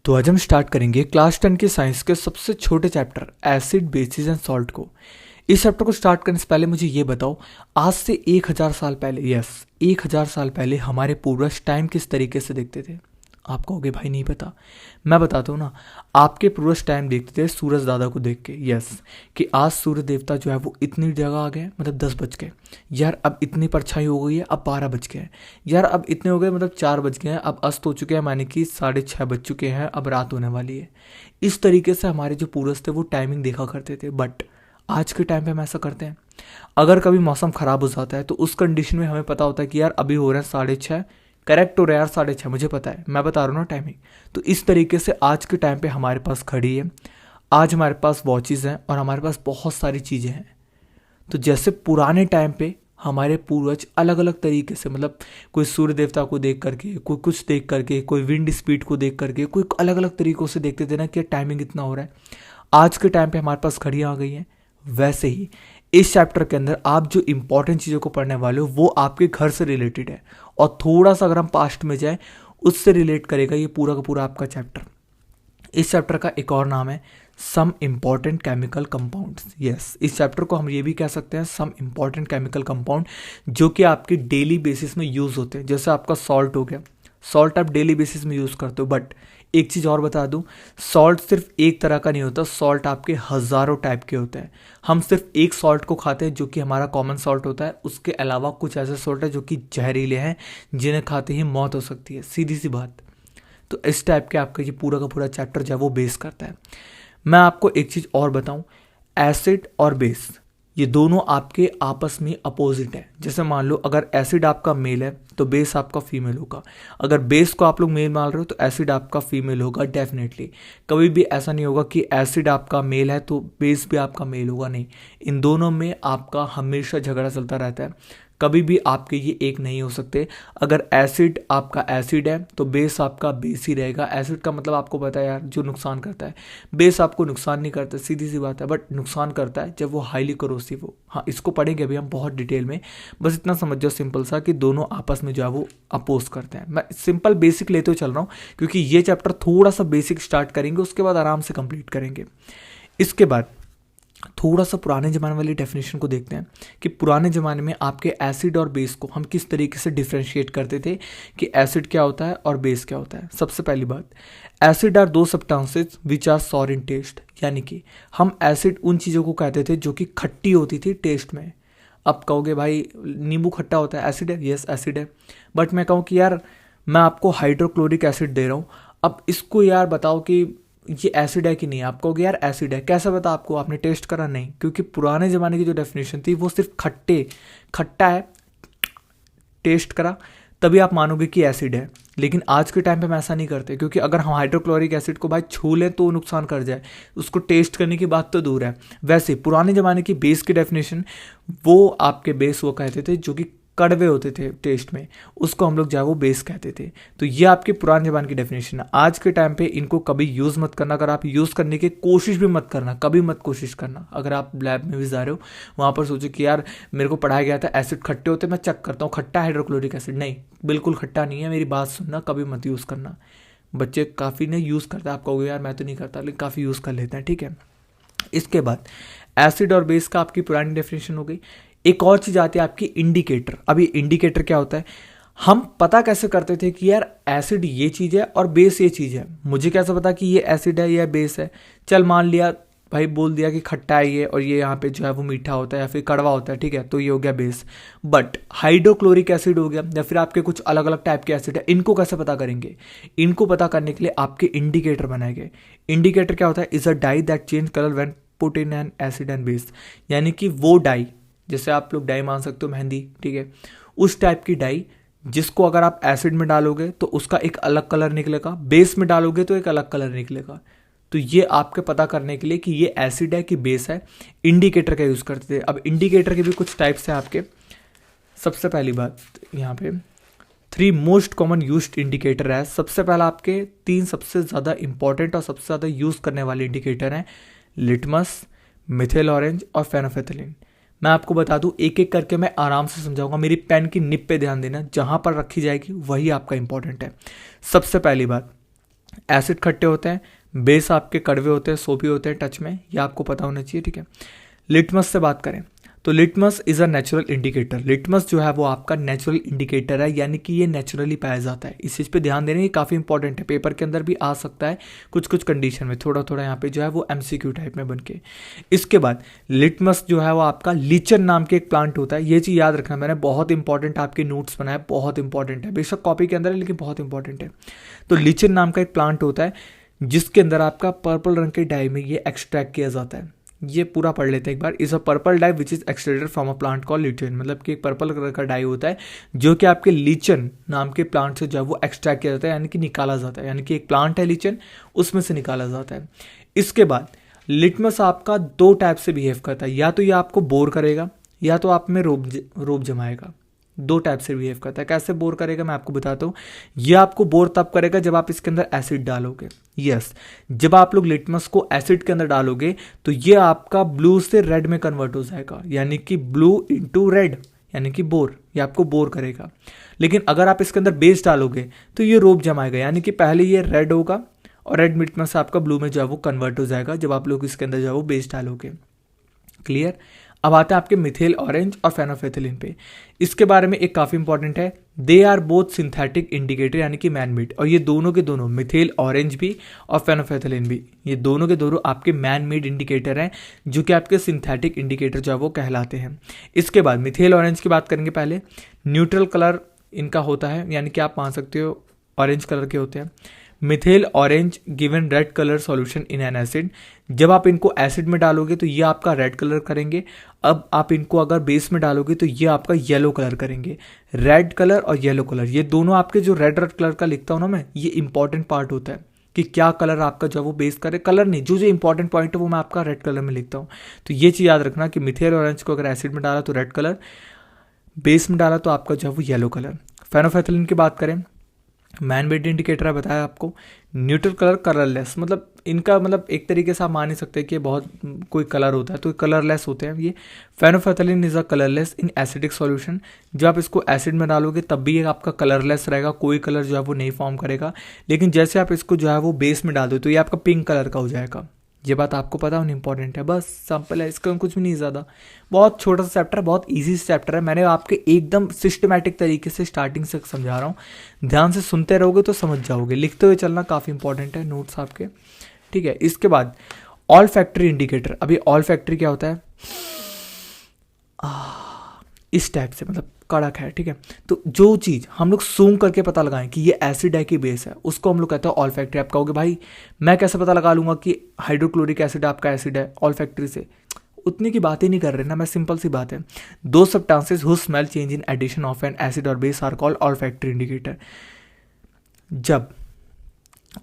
तो आज हम स्टार्ट करेंगे क्लास 10 के साइंस के सबसे छोटे chapter acid basis and salt को। इस चैप्टर को स्टार्ट करने से पहले मुझे ये बताओ, आज से 1000 साल पहले, यस 1000 साल पहले हमारे पूर्वज टाइम किस तरीके से देखते थे? आप कहोगे भाई नहीं पता, मैं बताता हूँ ना। आपके पूर्वज टाइम देखते थे सूरज दादा को देख के, यस, कि आज सूर्य देवता जो है वो इतनी जगह आ गए, मतलब 10 बज गए यार, अब इतनी परछाई हो गई है, अब 12 बज गए यार, अब इतने हो गए, मतलब 4 बज गए हैं, अब अस्त हो चुके हैं, माने कि 6:30 बज चुके हैं, अब रात होने वाली है। इस तरीके से हमारे जो पूर्वज थे वो टाइमिंग देखा करते थे। बट आज के टाइम पे हम ऐसा करते हैं, अगर कभी मौसम खराब हो जाता है तो उस कंडीशन में हमें पता होता है कि यार अभी हो रहा है 6:30, करेक्ट हो रहा है यार 6:30, मुझे पता है, मैं बता रहा हूँ ना टाइमिंग। तो इस तरीके से आज के टाइम पे हमारे पास घड़ी है, आज हमारे पास वॉचेस हैं और हमारे पास बहुत सारी चीज़ें हैं। तो जैसे पुराने टाइम पे हमारे पूर्वज अलग अलग तरीके से, मतलब कोई सूर्य देवता को देख करके, कोई कुछ देख करके, कोई विंड स्पीड को देख करके, कोई अलग अलग तरीकों से देखते थे ना कि टाइमिंग इतना हो रहा है। आज के टाइम पे हमारे पास घड़ियाँ आ गई हैं। वैसे ही इस चैप्टर के अंदर आप जो इंपॉर्टेंट चीज़ों को पढ़ने वाले हो वो आपके घर से रिलेटेड है, और थोड़ा सा अगर हम पास्ट में जाए उससे रिलेट करेगा ये पूरा का पूरा आपका चैप्टर। इस चैप्टर का एक और नाम है some important chemical compounds. Yes, इस चैप्टर को हम ये भी कह सकते हैं सम इम्पॉर्टेंट केमिकल कंपाउंड, जो कि आपके डेली बेसिस में यूज़ होते हैं। जैसे आपका सॉल्ट हो गया, सॉल्ट आप डेली बेसिस में यूज़ करते हो। बट एक चीज़ और बता दूं, सॉल्ट सिर्फ एक तरह का नहीं होता, सॉल्ट आपके हज़ारों टाइप के होते हैं। हम सिर्फ एक सॉल्ट को खाते हैं जो कि हमारा कॉमन सॉल्ट होता है, उसके अलावा कुछ ऐसे सॉल्ट है जो कि जहरीले हैं, जिन्हें खाते ही मौत हो सकती है, सीधी सी बात। तो इस टाइप के आपका ये पूरा का पूरा चैप्टर जो है वो बेस करता है। मैं आपको एक चीज़ और बताऊं, एसिड और बेस ये दोनों आपके आपस में अपोजिट है। जैसे मान लो अगर एसिड आपका मेल है तो बेस आपका फीमेल होगा, अगर बेस को आप लोग मेल मान रहे हो तो एसिड आपका फीमेल होगा डेफिनेटली। कभी भी ऐसा नहीं होगा कि एसिड आपका मेल है तो बेस भी आपका मेल होगा, नहीं, इन दोनों में आपका हमेशा झगड़ा चलता रहता है, कभी भी आपके ये एक नहीं हो सकते। अगर एसिड आपका एसिड है तो बेस आपका बेस ही रहेगा। एसिड का मतलब आपको पता है यार, जो नुकसान करता है। बेस आपको नुकसान नहीं करता, सीधी सी बात है, बट नुकसान करता है जब वो हाईली करोसिव हो। हाँ, इसको पढ़ेंगे अभी हम बहुत डिटेल में, बस इतना समझ जाओ सिंपल सा कि दोनों आपस में जो है वो अपोज करते हैं। मैं सिंपल बेसिक लेते हुए चल रहा हूँ क्योंकि ये चैप्टर थोड़ा सा बेसिक स्टार्ट करेंगे, उसके बाद आराम से कंप्लीट करेंगे। इसके बाद थोड़ा सा पुराने ज़माने वाली डेफिनेशन को देखते हैं कि पुराने ज़माने में आपके एसिड और बेस को हम किस तरीके से डिफ्रेंशिएट करते थे कि एसिड क्या होता है और बेस क्या होता है। सबसे पहली बात, acid are those substances which are sour in taste, यानी कि हम एसिड उन चीज़ों को कहते थे जो कि खट्टी होती थी टेस्ट में। अब कहोगे भाई नींबू खट्टा होता है, एसिड है, यस एसिड है। बट मैं कहूँ कि यार मैं आपको हाइड्रोक्लोरिक एसिड दे रहा हूँ, अब इसको यार बताओ कि ये एसिड है कि नहीं। आप कहोगे यार एसिड है, कैसे पता आपको, आपने टेस्ट करा? नहीं, क्योंकि पुराने ज़माने की जो डेफिनेशन थी वो सिर्फ खट्टा है, टेस्ट करा तभी आप मानोगे कि एसिड है। लेकिन आज के टाइम पे हम ऐसा नहीं करते, क्योंकि अगर हम हाइड्रोक्लोरिक एसिड को भाई छू लें तो नुकसान कर जाए, उसको टेस्ट करने की बात तो दूर है। वैसे पुराने ज़माने की बेस की डेफिनेशन, वो आपके बेस वो कहते थे जो कि कड़वे होते थे टेस्ट में, उसको हम लोग जो है वो बेस कहते थे। तो ये आपके पुराने ज़माने की डेफिनेशन है। आज के टाइम पे इनको कभी यूज़ मत करना, अगर आप यूज़ करने की कोशिश भी मत करना, कभी मत कोशिश करना। अगर आप लैब में भी जा रहे हो, वहाँ पर सोचो कि यार मेरे को पढ़ाया गया था एसिड खट्टे होते, मैं चेक करता हूँ खट्टा हाइड्रोक्लोरिक एसिड, नहीं बिल्कुल खट्टा नहीं है, मेरी बात सुनना, कभी मत यूज़ करना। बच्चे काफ़ी ने यूज़ करता है, आप कहोगे यार मैं तो नहीं करता, लेकिन काफ़ी यूज़ कर लेते हैं, ठीक है। इसके बाद एसिड और बेस का आपकी पुरानी डेफिनेशन हो गई। एक और चीज़ आती है आपकी इंडिकेटर। अभी इंडिकेटर क्या होता है, हम पता कैसे करते थे कि यार एसिड ये चीज़ है और बेस ये चीज़ है, मुझे कैसे पता कि ये एसिड है या बेस है? चल मान लिया भाई, बोल दिया कि खट्टा है ये और ये यहाँ पे जो है वो मीठा होता है या फिर कड़वा होता है, ठीक है, तो ये हो गया बेस। बट हाइड्रोक्लोरिक एसिड हो गया या फिर आपके कुछ अलग अलग टाइप के एसिड है, इनको कैसे पता करेंगे? इनको पता करने के लिए आपके इंडिकेटर बनाए गए। इंडिकेटर क्या होता है? Is a dye that change colour when put in an acid and base, यानी कि वो डाई, जैसे आप लोग डाई मान सकते हो मेहंदी, ठीक है, उस टाइप की डाई जिसको अगर आप एसिड में डालोगे तो उसका एक अलग कलर निकलेगा, बेस में डालोगे तो एक अलग कलर निकलेगा। तो ये आपके पता करने के लिए कि ये एसिड है कि बेस है, इंडिकेटर का यूज़ करते थे। अब इंडिकेटर के भी कुछ टाइप्स हैं आपके। सबसे पहली बात यहाँ पे 3 मोस्ट कॉमन यूज्ड इंडिकेटर है। सबसे पहला आपके 3 सबसे ज़्यादा इंपॉर्टेंट और सबसे ज़्यादा यूज़ करने वाले इंडिकेटर हैं, लिटमस, मिथेल ऑरेंज और फेनोफेथलीन। मैं आपको बता दूं, एक एक करके मैं आराम से समझाऊंगा, मेरी पेन की निब पे ध्यान देना, जहां पर रखी जाएगी वही आपका इंपॉर्टेंट है। सबसे पहली बात, एसिड खट्टे होते हैं, बेस आपके कड़वे होते हैं, सोपी होते हैं टच में, ये आपको पता होना चाहिए, ठीक है। लिटमस से बात करें तो litmus is a natural indicator. Litmus जो है वो आपका नेचुरल इंडिकेटर है, यानी कि ये नेचुरली पाया जाता है। इस चीज़ पे ध्यान देना, ये काफ़ी इंपॉर्टेंट है, पेपर के अंदर भी आ सकता है कुछ कुछ कंडीशन में, थोड़ा थोड़ा यहाँ पे जो है वो एमसीक्यू टाइप में बन के। इसके बाद लिटमस जो है वो आपका लीचन नाम के एक प्लांट होता है, ये चीज़ याद रखना, मैंने बहुत इंपॉर्टेंट आपके नोट्स बनाए, बहुत इंपॉर्टेंट है, बेशक कॉपी के अंदर है लेकिन बहुत इंपॉर्टेंट है। तो लीचन नाम का एक प्लांट होता है जिसके अंदर आपका पर्पल रंग के डाई में ये एक्सट्रैक्ट किया जाता है। ये पूरा पढ़ लेते हैं एक बार। Is a purple dye which is extracted from a plant call lichen, मतलब कि एक पर्पल कलर का डाई होता है जो कि आपके लीचन नाम के प्लांट से जो है वो एक्सट्रैक्ट किया जाता है, यानी कि निकाला जाता है, यानी कि एक प्लांट है लीचन, उसमें से निकाला जाता है। इसके बाद लिटमस आपका दो टाइप से बिहेव करता है, या तो ये आपको बोर करेगा या तो आप में रोब जमाएगा। दो टाइप से बिहेव करता है। कैसे बोर करेगा मैं आपको बताता हूँ। ये आपको बोर तब करेगा जब आप इसके अंदर एसिड डालोगे। यस, जब आप लोग लिटमस को एसिड के अंदर डालोगे तो ये आपका ब्लू से रेड में कन्वर्ट हो जाएगा, यानी कि ब्लू इंटू रेड, यानी कि बोर, ये आपको बोर करेगा। लेकिन अगर आप इसके अंदर बेस डालोगे तो ये रोब जमाएगा, यानी कि पहले ये रेड होगा और रेड लिटमस आपका ब्लू में जो है वो कन्वर्ट हो जाएगा जब आप लोग इसके अंदर जो है वो बेस डालोगे। क्लियर। अब आते हैं आपके मिथेल ऑरेंज और फेनोफेथलिन पे। इसके बारे में एक काफ़ी इंपॉर्टेंट है, they are both synthetic indicator, यानी कि मैन मेड। और ये दोनों के दोनों, मिथेल ऑरेंज भी और फेनोफेथलिन भी, ये दोनों के दोनों आपके मैन मेड इंडिकेटर हैं जो कि आपके सिंथेटिक इंडिकेटर जो है वो कहलाते हैं। इसके बाद मिथेल ऑरेंज की बात करेंगे। पहले न्यूट्रल कलर इनका होता है, यानी कि आप मान सकते हो ऑरेंज कलर के होते हैं। Methyl orange given red colour solution in an acid, जब आप इनको एसिड में डालोगे तो ये आपका रेड कलर करेंगे। अब आप इनको अगर बेस में डालोगे तो ये आपका येलो कलर करेंगे। रेड कलर और येलो कलर, ये दोनों आपके जो रेड कलर का लिखता हूँ ना मैं, ये इंपॉर्टेंट पार्ट होता है कि क्या कलर आपका जो वो बेस करे, कलर नहीं, जो जो इंपॉर्टेंट पॉइंट है वो मैं आपका रेड कलर में लिखता हूँ। तो ये चीज़ याद रखना कि मिथेल ऑरेंज को अगर एसिड में डाला तो रेड कलर, बेस में डाला तो आपका जो है वो येलो कलर। फेनोफेथलिन की बात करें, मैन मेड इंडिकेटर है, बताया आपको। न्यूट्रल कलर, कलरलेस, मतलब इनका मतलब एक तरीके से आप मान ही सकते हैं कि बहुत कोई कलर होता है तो कलरलेस होते हैं ये। Phenolphthalein is a colourless in acidic solution, जब आप इसको एसिड में डालोगे तब भी ये आपका कलरलेस रहेगा, कोई कलर जो है वो नहीं फॉर्म करेगा। लेकिन जैसे आप इसको जो है वो बेस में डाल दो तो ये आपका पिंक कलर का हो जाएगा। ये बात आपको पता होनी इंपॉर्टेंट है, बस सिंपल है, इसका कुछ भी नहीं ज़्यादा। बहुत छोटा सा चैप्टर है, बहुत इजी चैप्टर है, मैंने आपके एकदम सिस्टमैटिक तरीके से स्टार्टिंग से समझा रहा हूँ। ध्यान से सुनते रहोगे तो समझ जाओगे, लिखते हुए चलना काफ़ी इंपॉर्टेंट है नोट्स आपके, ठीक है। इसके बाद ऑल फैक्ट्री इंडिकेटर। अभी ऑल फैक्ट्री क्या होता है, इस टाइप से, मतलब कड़क है, ठीक है। तो जो चीज़ हम लोग सूंघ करके पता लगाएं कि ये एसिड है कि बेस है, उसको हम लोग कहते हैं ऑल फैक्ट्री। आप कहोगे भाई मैं कैसे पता लगा लूंगा कि हाइड्रोक्लोरिक एसिड आपका एसिड है ऑल फैक्ट्री से, उतनी की बात ही नहीं कर रहे ना मैं, सिंपल सी बात है। Those substances who smell change in addition of an acid और base are called olfactory indicator. जब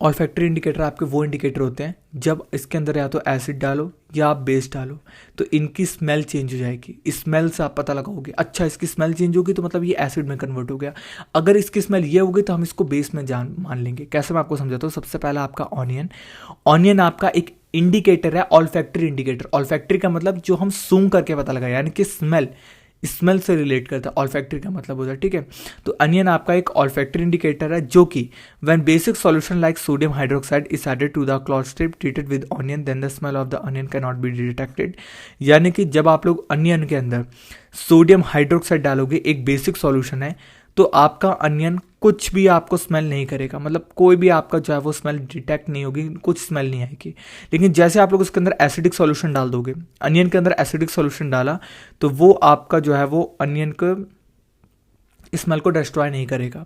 ऑल फैक्ट्री इंडिकेटर आपके वो इंडिकेटर होते हैं जब इसके अंदर या तो एसिड डालो या आप बेस डालो तो इनकी स्मेल चेंज हो जाएगी। स्मेल से आप पता लगाओगे, अच्छा इसकी स्मेल चेंज होगी तो मतलब ये एसिड में कन्वर्ट हो गया। अगर इसकी स्मेल ये होगी तो हम इसको बेस में मान लेंगे। कैसे, मैं आपको समझाता हूँ। सबसे पहला आपका ऑनियन आपका एक इंडिकेटर है, all factory indicator. All factory का मतलब जो हम सूंघ करके पता लगाए, यानी कि स्मेल से रिलेट करता है, ऑल्फैक्टरी का मतलब होता है, ठीक है। तो अनियन आपका एक ऑल्फैक्टरी इंडिकेटर है जो कि when basic solution like sodium hydroxide is added to the cloth strip treated with onion then the smell of the onion can not be detected. यानी कि जब आप लोग अनियन के अंदर सोडियम हाइड्रोक्साइड डालोगे, एक बेसिक सॉल्यूशन है, तो आपका अनियन कुछ भी आपको स्मेल नहीं करेगा, मतलब कोई भी आपका जो है वो स्मेल डिटेक्ट नहीं होगी, कुछ स्मेल नहीं आएगी। लेकिन जैसे आप लोग उसके अंदर एसिडिक सॉल्यूशन डाल दोगे, अनियन के अंदर एसिडिक सॉल्यूशन डाला तो वो आपका जो है वो अनियन को स्मेल को डिस्ट्रॉय नहीं करेगा।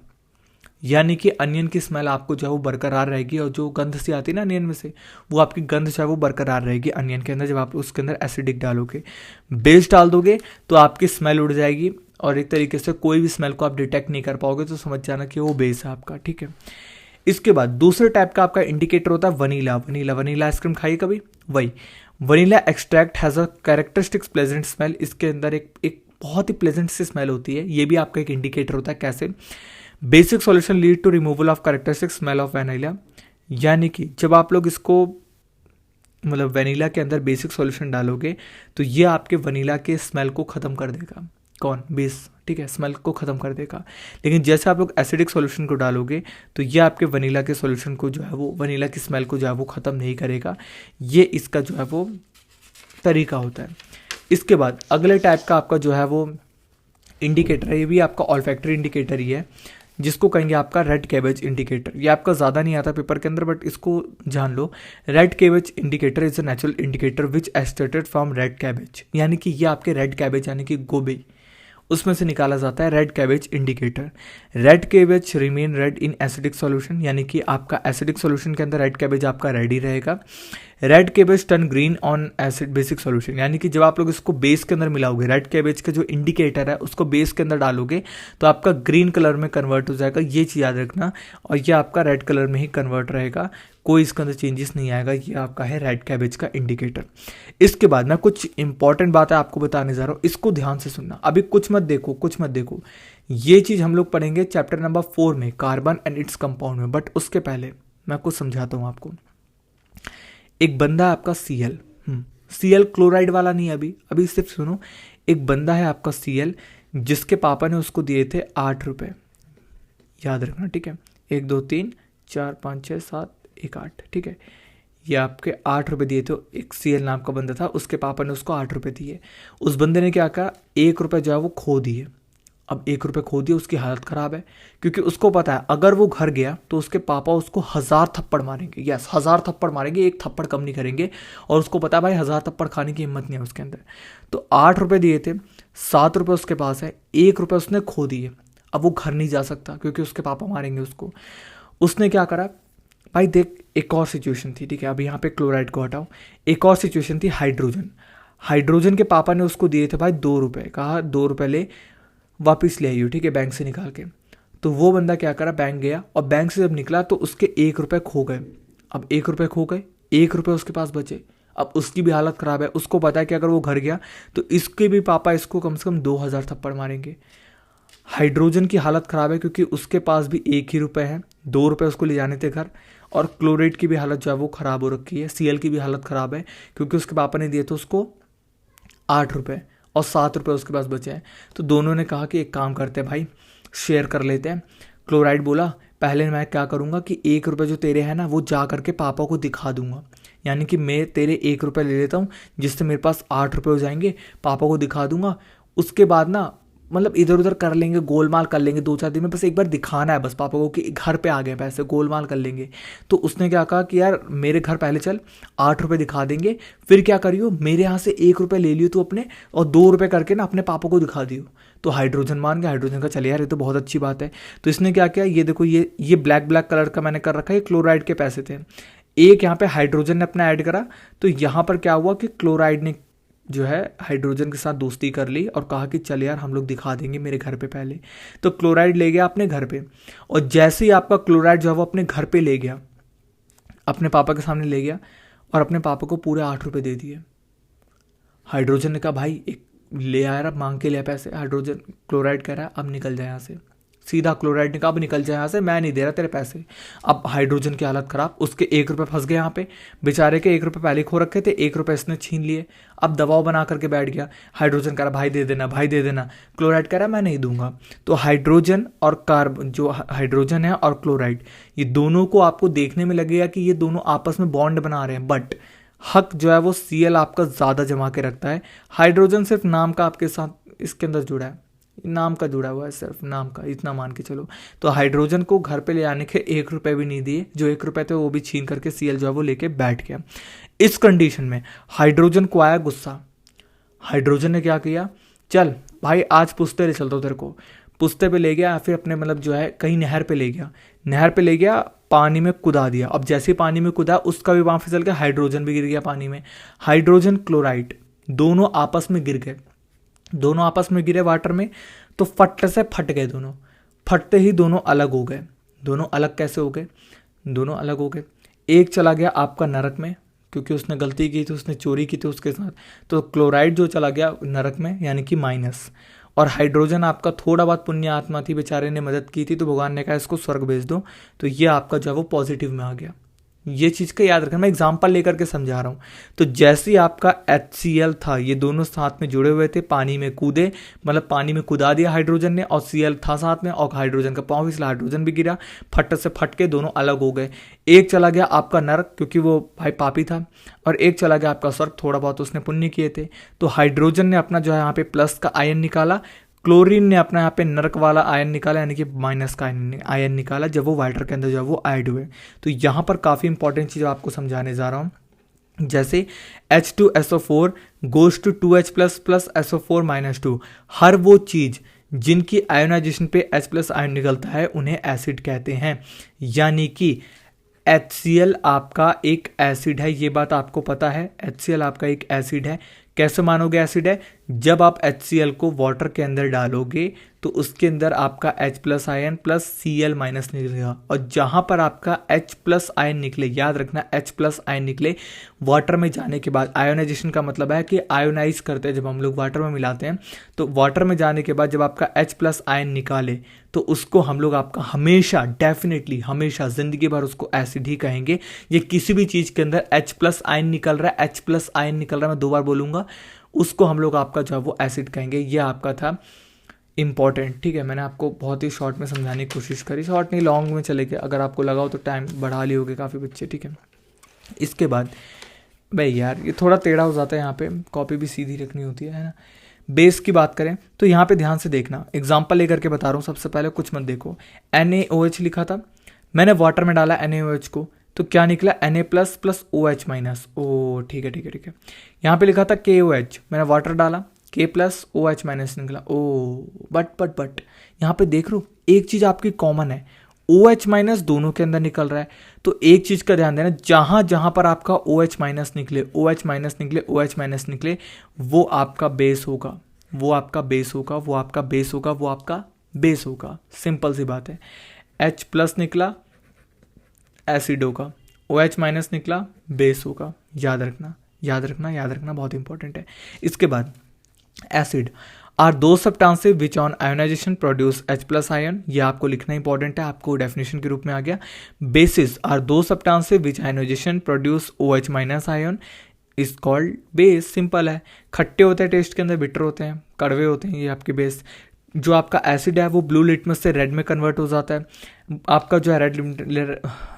यानी कि अनियन की स्मेल आपको जो है वो बरकरार रहेगी और जो गंध सी आती है ना अनियन में से, वो आपकी गंध जो है वो बरकरार रहेगी अनियन के अंदर जब आप उसके अंदर एसिडिक डालोगे। बेस डाल दोगे तो आपकी स्मेल उड़ जाएगी और एक तरीके से कोई भी स्मेल को आप डिटेक्ट नहीं कर पाओगे, तो समझ जाना कि वो बेस है आपका, ठीक है। इसके बाद दूसरे टाइप का आपका इंडिकेटर होता है वनीला आइसक्रीम खाइए कभी, वही vanilla extract has a characteristics pleasant smell. इसके अंदर एक बहुत ही प्लेजेंट सी स्मेल होती है, ये भी आपका एक इंडिकेटर होता है। कैसे, basic solution lead to removal of characteristic smell of vanilla. यानी कि जब आप लोग इसको मतलब वनीला के अंदर बेसिक सॉल्यूशन डालोगे तो ये आपके वनीला के स्मेल को ख़त्म कर देगा। कौन, बेस, ठीक है, स्मेल को ख़त्म कर देगा। लेकिन जैसे आप लोग एसिडिक सॉल्यूशन को डालोगे तो ये आपके वनीला के सॉल्यूशन को जो है वो, वनीला की स्मेल को जो है वो ख़त्म नहीं करेगा। ये इसका जो है वो तरीका होता है। इसके बाद अगले टाइप का आपका जो है वो इंडिकेटर है, ये भी आपका ऑल्फैक्टरी इंडिकेटर ही है, जिसको कहेंगे आपका रेड कैबेज इंडिकेटर। ये आपका ज़्यादा नहीं आता पेपर के अंदर, बट इसको जान लो। Red cabbage indicator is a natural indicator which extracted from red cabbage, यानी कि ये आपके रेड कैबेज यानी कि गोभी, उसमें से निकाला जाता है red cabbage indicator. Red cabbage remain red इन एसिडिक सॉल्यूशन, यानी कि आपका एसिडिक सॉल्यूशन के अंदर रेड कैबेज आपका रेड ही रहेगा। Red cabbage turn green on acid basic solution, यानी कि जब आप लोग इसको बेस के अंदर मिलाओगे, रेड कैबेज का जो इंडिकेटर है उसको बेस के अंदर डालोगे तो आपका ग्रीन कलर में कन्वर्ट हो जाएगा। ये चीज़ याद रखना, और ये आपका रेड कलर में ही कन्वर्ट रहेगा, कोई इसके अंदर चेंजेस नहीं आएगा। ये आपका है रेड कैबेज का इंडिकेटर। इसके बाद मैं कुछ इंपॉर्टेंट बातें आपको बताने जा रहा हूँ, इसको ध्यान से सुनना। अभी कुछ मत देखो, कुछ मत देखो, ये चीज़ हम लोग पढ़ेंगे चैप्टर नंबर 4 में, कार्बन एंड इट्स कंपाउंड में। बट उसके पहले मैं कुछ समझाता हूँ आपको। एक बंदा है आपका Cl, Cl क्लोराइड वाला नहीं, अभी सिर्फ सुनो। एक बंदा है आपका Cl, जिसके पापा ने उसको दिए थे 8 रुपये, याद रखना, ठीक है। 1 2 3 4 5 6 7 1 8, ठीक है। ये आपके 8 रुपये दिए थे, एक Cl नाम का बंदा था, उसके पापा ने उसको 8 रुपये दिए। उस बंदे ने क्या कहा, 1 रुपये जो है वो खो दिए। अब 1 रुपये खो दिए, उसकी हालत ख़राब है, क्योंकि उसको पता है अगर वो घर गया तो उसके पापा उसको 1000 थप्पड़ मारेंगे। यस, 1000 थप्पड़ मारेंगे, एक थप्पड़ कम नहीं करेंगे। और उसको पता है भाई 1000 थप्पड़ खाने की हिम्मत नहीं है उसके अंदर। तो 8 रुपये दिए थे, 7 रुपये उसके पास है, 1 रुपये उसने खो दिए। अब वो घर नहीं जा सकता क्योंकि उसके पापा मारेंगे उसको। उसने क्या करा भाई, देख, एक और सिचुएशन थी, ठीक है। अब यहाँ पे क्लोराइड को हटाओ। एक और सिचुएशन थी हाइड्रोजन। हाइड्रोजन के पापा ने उसको दिए थे भाई 2 रुपये, कहा 2 रुपये ले, वापस ले आइयो, ठीक है, बैंक से निकाल के। तो वो बंदा क्या करा, बैंक गया, और बैंक से जब निकला तो उसके 1 रुपये खो गए। अब 1 रुपये खो गए, 1 रुपये उसके पास बचे। अब उसकी भी हालत ख़राब है, उसको पता है कि अगर वो घर गया तो इसके भी पापा इसको कम से कम 2000 थप्पड़ मारेंगे। हाइड्रोजन की हालत ख़राब है क्योंकि उसके पास भी 1 ही रुपये है, 2 रुपये उसको ले जाने थे घर। और क्लोराइड की भी हालत जो है वो ख़राब हो रखी है। Cl की भी हालत ख़राब है क्योंकि उसके पापा ने दिए थे उसको 8 रुपये, और 7 रुपये उसके पास बचे हैं। तो दोनों ने कहा कि एक काम करते हैं भाई, शेयर कर लेते हैं। क्लोराइड बोला, पहले मैं क्या करूँगा कि 1 रुपये जो तेरे हैं ना, वो जा करके पापा को दिखा दूंगा। यानी कि मैं तेरे 1 रुपये ले लेता हूँ, जिससे मेरे पास 8 रुपये हो जाएंगे, पापा को दिखा दूंगा। उसके बाद ना मतलब इधर उधर कर लेंगे, गोलमाल कर लेंगे 2-4 दिन में, बस एक बार दिखाना है बस पापा को कि घर पे आ गए पैसे, गोलमाल कर लेंगे। तो उसने क्या कहा कि यार मेरे घर पहले चल, 8 रुपये दिखा देंगे, फिर क्या करियो, मेरे यहाँ से 1 रुपये ले लियो तू अपने, और 2 रुपये करके ना अपने पापा को दिखा दियो। तो हाइड्रोजन मान गया, हाइड्रोजन का चले यार ये तो बहुत अच्छी बात है। तो इसने क्या किया, ये देखो, ये ब्लैक ब्लैक कलर का मैंने कर रखा है, ये क्लोराइड के पैसे थे। एक यहाँ पे हाइड्रोजन ने अपना ऐड करा, तो यहाँ पर क्या हुआ कि क्लोराइड ने जो है हाइड्रोजन के साथ दोस्ती कर ली और कहा कि चल यार हम लोग दिखा देंगे मेरे घर पे पहले। तो क्लोराइड ले गया अपने घर पे, और जैसे ही आपका क्लोराइड जो है वो अपने घर पे ले गया, अपने पापा के सामने ले गया, और अपने पापा को पूरे 8 रुपये दे दिए। हाइड्रोजन ने कहा भाई एक ले आया, अब मांग के लिया पैसे। हाइड्रोजन, क्लोराइड कह रहा है अब निकल जाए यहाँ से। सीधा क्लोराइड ने कहा अब निकल जाए यहाँ से, मैं नहीं दे रहा तेरे पैसे। अब हाइड्रोजन की हालत खराब, उसके 1 रुपये फंस गए यहाँ पे, बेचारे के 1 रुपये पहले खो रखे थे, 1 रुपये इसने छीन लिए। अब दबाव बना करके बैठ गया। हाइड्रोजन कह रहा भाई दे देना, भाई दे देना। क्लोराइड कह रहा मैं नहीं दूंगा। तो हाइड्रोजन और कार्बन, जो हाइड्रोजन है और क्लोराइड, ये दोनों को आपको देखने में लगेगा कि ये दोनों आपस में बॉन्ड बना रहे हैं, बट हक जो है वो Cl आपका ज़्यादा जमा के रखता है। हाइड्रोजन सिर्फ नाम का आपके साथ इसके अंदर जुड़ा है, नाम का जुड़ा हुआ है, सिर्फ नाम का, इतना मान के चलो। तो हाइड्रोजन को घर पे ले आने के 1 रुपये भी नहीं दिए, जो 1 रुपये थे वो भी छीन करके Cl जो है वो लेके बैठ गया। इस कंडीशन में हाइड्रोजन को आया गुस्सा। हाइड्रोजन ने क्या किया, चल भाई आज पुश्ते ले चलता हूँ तेरे को। पुश्ते पे ले गया, फिर अपने मतलब जो है कहीं नहर पे ले गया, नहर पे ले गया, पानी में कूदा दिया। अब जैसे ही पानी में कूदा, उसका भी वहाँ फिसल गया, हाइड्रोजन भी गिर गया पानी में। हाइड्रोजन क्लोराइड दोनों आपस में गिर गए, दोनों आपस में गिरे वाटर में, तो फट से फट गए दोनों। फटते ही दोनों अलग हो गए। दोनों अलग कैसे हो गए, दोनों अलग हो गए, एक चला गया आपका नरक में, क्योंकि उसने गलती की थी, उसने चोरी की थी उसके साथ। तो क्लोराइड जो चला गया नरक में, यानी कि माइनस। और हाइड्रोजन आपका थोड़ा बहुत पुण्य आत्मा थी, बेचारे ने मदद की थी, तो भगवान ने कहा इसको स्वर्ग भेज दो, तो ये आपका जो है वो पॉजिटिव में आ गया। ये चीज़ का याद रखना, मैं एग्जांपल लेकर के समझा रहा हूँ। तो जैसे ही आपका HCl था, ये दोनों साथ में जुड़े हुए थे, पानी में कूदे, मतलब पानी में कूदा दिया हाइड्रोजन ने, और Cl था साथ में और हाइड्रोजन का पाँव, इसलिए हाइड्रोजन भी गिरा, फट से फट के दोनों अलग हो गए। एक चला गया आपका नरक, क्योंकि वो भाई पापी था, और एक चला गया आपका स्वर्ग, थोड़ा बहुत उसने पुण्य किए थे। तो हाइड्रोजन ने अपना जो है यहाँ पे प्लस का आयन निकाला, क्लोरीन ने अपना यहाँ पे नरक वाला आयन निकाला, यानी कि माइनस का आयन निकाला, जब वो वाटर के अंदर जो है वो ऐड हुए। तो यहाँ पर काफ़ी इंपॉर्टेंट चीज़ आपको समझाने जा रहा हूँ। जैसे H2SO4 goes to 2H plus SO4 -2, हर वो चीज़ जिनकी आयोनाइजेशन पे H प्लस आयन निकलता है उन्हें एसिड कहते हैं। यानी कि HCl आपका एक एसिड है, ये बात आपको पता है, HCl आपका एक एसिड है। कैसे मानोगे एसिड है? जब आप HCl को वाटर के अंदर डालोगे तो उसके अंदर आपका H plus ion plus Cl minus निकलेगा, और जहां पर आपका H प्लस आयन निकले, याद रखना H प्लस आयन निकले वाटर में जाने के बाद, आयोनाइजेशन का मतलब है कि आयोनाइज करते हैं, जब हम लोग वाटर में मिलाते हैं, तो वाटर में जाने के बाद जब आपका H प्लस आयन निकाले तो उसको हम लोग आपका हमेशा, डेफिनेटली हमेशा जिंदगी भर उसको एसिड ही कहेंगे। ये किसी भी चीज़ के अंदर H प्लस आयन निकल रहा है, H प्लस आयन निकल रहा है, मैं 2 बार बोलूँगा, उसको हम लोग आपका जो है वो एसिड कहेंगे। ये आपका था इंपॉर्टेंट, ठीक है। मैंने आपको बहुत ही शॉर्ट में समझाने की कोशिश करी, शॉर्ट नहीं लॉन्ग में चले गए, अगर आपको लगा हो तो टाइम बढ़ा लिए होगे काफ़ी बच्चे, ठीक है। इसके बाद भाई यार ये थोड़ा टेढ़ा हो जाता है, यहाँ पे कॉपी भी सीधी रखनी होती है ना। बेस की बात करें तो यहाँ पे ध्यान से देखना, एग्जाम्पल लेकर के बता रहा हूँ, सबसे पहले कुछ मत देखो। NaOH लिखा था, मैंने वाटर में डाला NaOH को, तो क्या निकला? Na plus plus OH minus. ओ ठीक है ठीक है ठीक है। यहाँ पे लिखा था KOH, मैंने वाटर डाला, K प्लस OH माइनस निकला। ओ बट यहाँ पे देख लो एक चीज़ आपकी कॉमन है, OH माइनस दोनों के अंदर निकल रहा है। तो एक चीज़ का ध्यान देना, जहाँ जहाँ पर आपका OH माइनस निकले, OH माइनस निकले, OH माइनस निकले, वो आपका बेस होगा, वो आपका बेस होगा, वो आपका बेस होगा, वो आपका बेस होगा। सिंपल सी बात है। H प्लस निकला एसिड होगा, OH माइनस निकला बेस होगा। याद रखना याद रखना याद रखना, बहुत इंपॉर्टेंट है। इसके बाद acid are those substances which on ionisation produce H plus ion, ये आपको लिखना इंपॉर्टेंट है, आपको डेफिनेशन के रूप में आ गया। Bases are those substances which ionisation produce OH minus ion is called base. Simple है, खट्टे होते हैं टेस्ट के अंदर, बिटर होते हैं, कड़वे होते हैं, ये आपके बेस। जो आपका एसिड है वो ब्लू लिटमस से रेड में कन्वर्ट हो जाता है, आपका जो है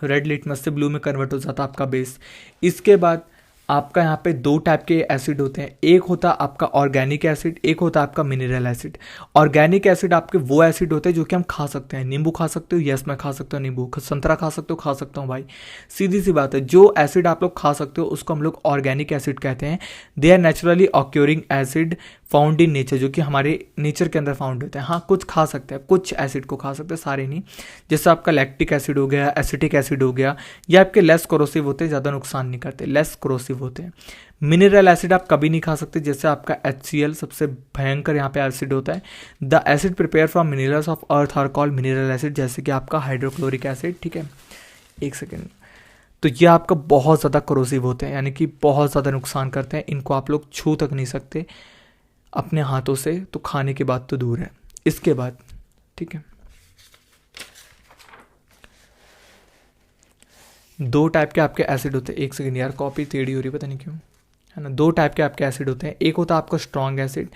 रेड लिटमस से ब्लू में कन्वर्ट हो जाता है आपका बेस। इसके बाद आपका यहाँ पे 2 टाइप के एसिड होते हैं, एक होता है आपका ऑर्गेनिक एसिड, एक होता है आपका मिनरल एसिड। ऑर्गेनिक एसिड आपके वो एसिड होते हैं जो कि हम खा सकते हैं। नींबू खा सकते हो? यस मैं खा सकता हूँ नींबू। संतरा खा सकते हो? खा सकता हूँ भाई, सीधी सी बात है। जो एसिड आप लोग खा सकते हो उसको हम लोग ऑर्गेनिक एसिड कहते हैं। They are naturally occurring acid found in nature, जो कि हमारे नेचर के अंदर फाउंड होते हैं। हाँ कुछ खा सकते हैं, कुछ एसिड को खा सकते हैं, सारे नहीं। जैसे आपका लैक्टिक एसिड हो गया, एसिटिक एसिड हो गया, ये आपके लेस कोरोसिव होते हैं, ज़्यादा नुकसान नहीं करते, लेस कोरोसिव होते हैं। मिनरल एसिड आप कभी नहीं खा सकते, जैसे आपका HCl सबसे भयंकर यहाँ पे एसिड होता है। The acid prepare from minerals of earth are called mineral acid, जैसे कि आपका हाइड्रोक्लोरिक एसिड, ठीक है। एक सेकेंड, तो ये आपका बहुत ज़्यादा कोरोसिव होते हैं, यानी कि बहुत ज़्यादा नुकसान करते हैं, इनको आप लोग छू तक नहीं सकते अपने हाथों से, तो खाने के बाद तो दूर है। इसके बाद ठीक है, 2 टाइप के आपके एसिड होते हैं। एक सेकेंड यार, कॉपी टेढ़ी हो रही है पता नहीं क्यों, है ना। 2 टाइप के आपके एसिड होते हैं, एक होता है आपका स्ट्रॉन्ग एसिड,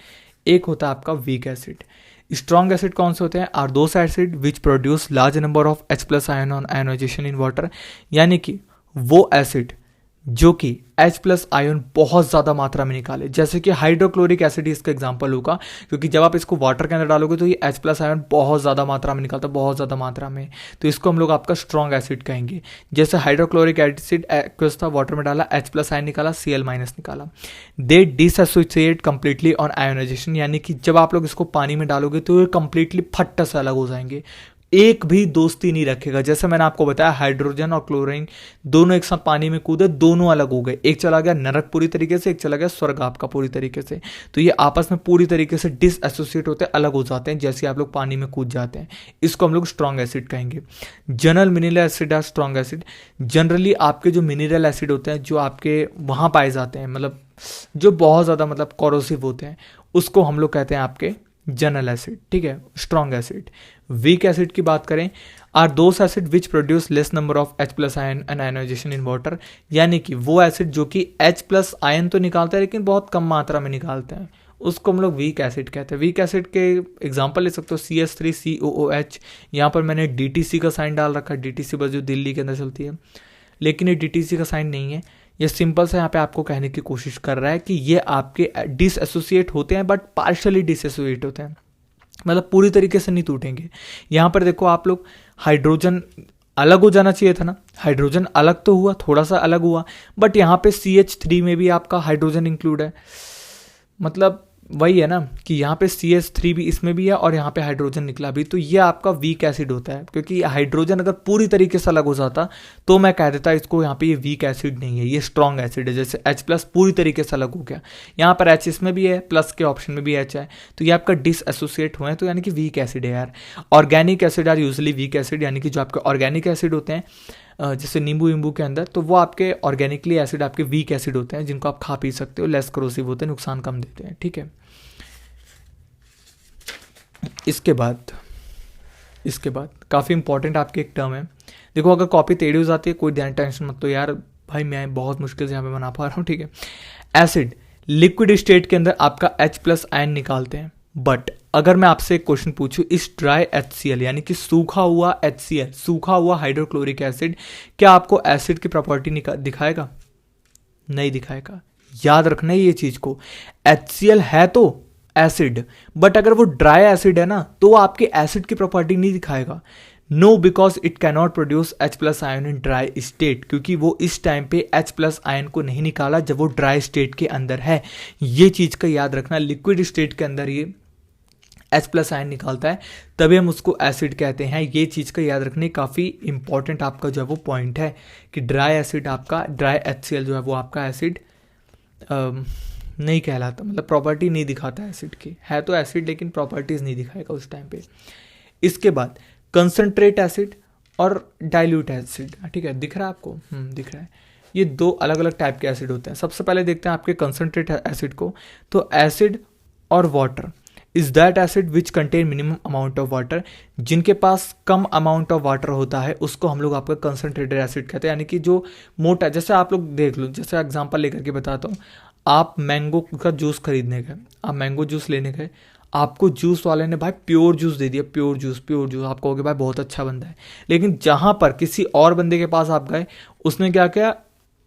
एक होता है आपका वीक एसिड। स्ट्रॉन्ग एसिड कौन से होते हैं? Are those acid which produce large number of H plus ion on ionisation in water, यानी कि वो एसिड जो कि H प्लस आयन बहुत ज़्यादा मात्रा में निकाले, जैसे कि हाइड्रोक्लोरिक एसिड इसका एग्जांपल होगा, क्योंकि जब आप इसको वाटर के अंदर डालोगे तो ये H प्लस आयन बहुत ज़्यादा मात्रा में निकलता है, बहुत ज़्यादा मात्रा में, तो इसको हम लोग आपका स्ट्रॉन्ग एसिड कहेंगे। जैसे हाइड्रोक्लोरिक एसिड एक्वस था, वाटर में डाला, H प्लस आयन निकाला, Cl माइनस निकाला। दे डिसएसोसिएट कंप्लीटली ऑन आयोनाइजेशन, यानी कि जब आप लोग इसको पानी में डालोगे तो ये कंप्लीटली फट्ट से अलग हो जाएंगे, एक भी दोस्ती नहीं रखेगा। जैसे मैंने आपको बताया हाइड्रोजन और क्लोरीन दोनों एक साथ पानी में कूदे, दोनों अलग हो गए, एक चला गया नरक पूरी तरीके से, एक चला गया स्वर्ग आपका पूरी तरीके से। तो ये आपस में पूरी तरीके से डिसएसोसिएट होते हैं, अलग हो जाते हैं जैसे आप लोग पानी में कूद जाते हैं। इसको हम लोग स्ट्रॉन्ग एसिड कहेंगे। जनरल मिनरल एसिड है स्ट्रॉन्ग एसिड। जनरली आपके जो मिनरल एसिड होते हैं जो आपके वहाँ पाए जाते हैं, मतलब जो बहुत ज़्यादा मतलब कोरोसिव होते हैं, उसको हम लोग कहते हैं आपके जनरल एसिड, ठीक है, स्ट्रॉन्ग एसिड। वीक एसिड की बात करें, are those acid which produce less number of H plus ion and ionisation in water, यानी कि वो एसिड जो कि H प्लस आयन तो निकालता है लेकिन बहुत कम मात्रा में निकालते हैं, उसको हम लोग वीक एसिड कहते हैं। वीक एसिड के एग्जांपल ले सकते हो CH3COOH, यहाँ पर मैंने DTC का साइन डाल रखा है, DTC बस जो दिल्ली के अंदर चलती है, लेकिन ये DTC का साइन नहीं है, ये सिंपल से यहाँ पे आपको कहने की कोशिश कर रहा है कि ये आपके डिसएसोसिएट होते हैं बट पार्शियली डिसएसोसिएट होते हैं, मतलब पूरी तरीके से नहीं टूटेंगे। यहाँ पर देखो आप लोग, हाइड्रोजन अलग हो जाना चाहिए था ना, हाइड्रोजन अलग तो हुआ, थोड़ा सा अलग हुआ, बट यहाँ पे CH3 में भी आपका हाइड्रोजन इंक्लूड है, मतलब वही है ना कि यहाँ पे CH3 भी इसमें भी है और यहाँ पे हाइड्रोजन निकला भी, तो ये आपका वीक एसिड होता है, क्योंकि हाइड्रोजन अगर पूरी तरीके से अलग हो जाता तो मैं कह देता इसको यहाँ पे ये वीक एसिड नहीं है, ये स्ट्रॉन्ग एसिड है। जैसे H प्लस पूरी तरीके से अलग हो गया, यहाँ पर H इसमें भी है, प्लस के ऑप्शन में भी H है, तो ये आपका डिसएसोसिएट हुए हैं, तो यानी कि वीक एसिड है यार। Organic acid are usually weak acid, यानी कि जो आपके ऑर्गेनिक एसिड होते हैं जैसे नींबू वींबू के अंदर, तो वो आपके ऑर्गेनिकली एसिड आपके वीक एसिड होते हैं, जिनको आप खा पी सकते हो, लेस करोसिव होते हैं, नुकसान कम देते हैं, ठीक है। इसके बाद काफ़ी इंपॉर्टेंट आपकी एक टर्म है, देखो अगर कॉपी टेढ़ी हो जाती है कोई ध्यान टेंशन मत, तो यार भाई मैं बहुत मुश्किल से यहाँ पे बना पा रहा हूँ, ठीक है। एसिड लिक्विड स्टेट के अंदर आपका H प्लस आयन निकालते हैं, बट अगर मैं आपसे एक क्वेश्चन पूछूं, इस ड्राई HCl यानी कि सूखा हुआ HCl, सूखा हुआ हाइड्रोक्लोरिक एसिड, क्या आपको एसिड की प्रॉपर्टी दिखाएगा? नहीं दिखाएगा। याद रखना है ये चीज को, HCl है तो एसिड, बट अगर वो ड्राई एसिड है ना तो वो आपके एसिड की प्रॉपर्टी नहीं दिखाएगा। No, because it cannot produce H plus ion in dry state, क्योंकि वो इस टाइम पे H प्लस आयन को नहीं निकाला जब वो ड्राई स्टेट के अंदर है। ये चीज का याद रखना, लिक्विड स्टेट के अंदर ये H प्लस आयन निकालता है तभी हम उसको एसिड कहते हैं। ये चीज़ का याद रखने काफ़ी इंपॉर्टेंट आपका जो है वो पॉइंट है कि ड्राई एसिड आपका, ड्राई HCl जो है वो आपका एसिड नहीं कहलाता, मतलब प्रॉपर्टी नहीं दिखाता एसिड की, है तो एसिड लेकिन प्रॉपर्टीज नहीं दिखाएगा उस टाइम पे। इसके बाद कंसंट्रेट एसिड और डाइल्यूट एसिड, ठीक है, दिख रहा है आपको? दिख रहा है। ये दो अलग अलग टाइप के एसिड होते हैं। सबसे पहले देखते हैं आपके कंसंट्रेट एसिड को, तो एसिड और water is that acid which contain minimum amount of water, जिनके पास कम अमाउंट ऑफ वाटर होता है उसको हम लोग आपका कंसंट्रेटेड एसिड कहते हैं, यानी कि जो मोटा, जैसे आप लोग देख लो, जैसे एग्जांपल लेकर के बताता हूँ, आप मैंगो का जूस खरीदने गए, आप मैंगो जूस लेने गए, आपको जूस वाले ने भाई प्योर जूस दे दिया, प्योर जूस, आप कहोगे भाई बहुत अच्छा बंदा है, लेकिन जहाँ पर किसी और बंदे के पास आप गए, उसने क्या किया,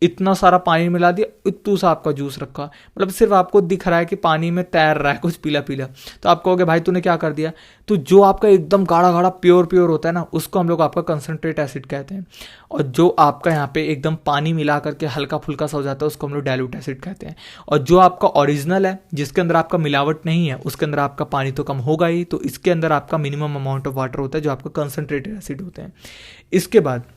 इतना सारा पानी मिला दिया, इतू सा आपका जूस रखा, मतलब सिर्फ आपको दिख रहा है कि पानी में तैर रहा है कुछ पीला पीला, तो आप कहोगे भाई तूने क्या कर दिया। तो जो आपका एकदम गाढ़ा गाढ़ा प्योर होता है ना, उसको हम लोग आपका कंसंट्रेट एसिड कहते हैं, और जो आपका यहाँ पे एकदम पानी मिला करके हल्का फुल्का सा हो जाता है उसको हम लोग डाइल्यूट एसिड कहते हैं। और जो आपका ओरिजिनल है, जिसके अंदर आपका मिलावट नहीं है, उसके अंदर आपका पानी तो कम होगा ही, तो इसके अंदर आपका मिनिमम अमाउंट ऑफ वाटर होता है, जो आपका कंसंट्रेटेड एसिड होते हैं। इसके बाद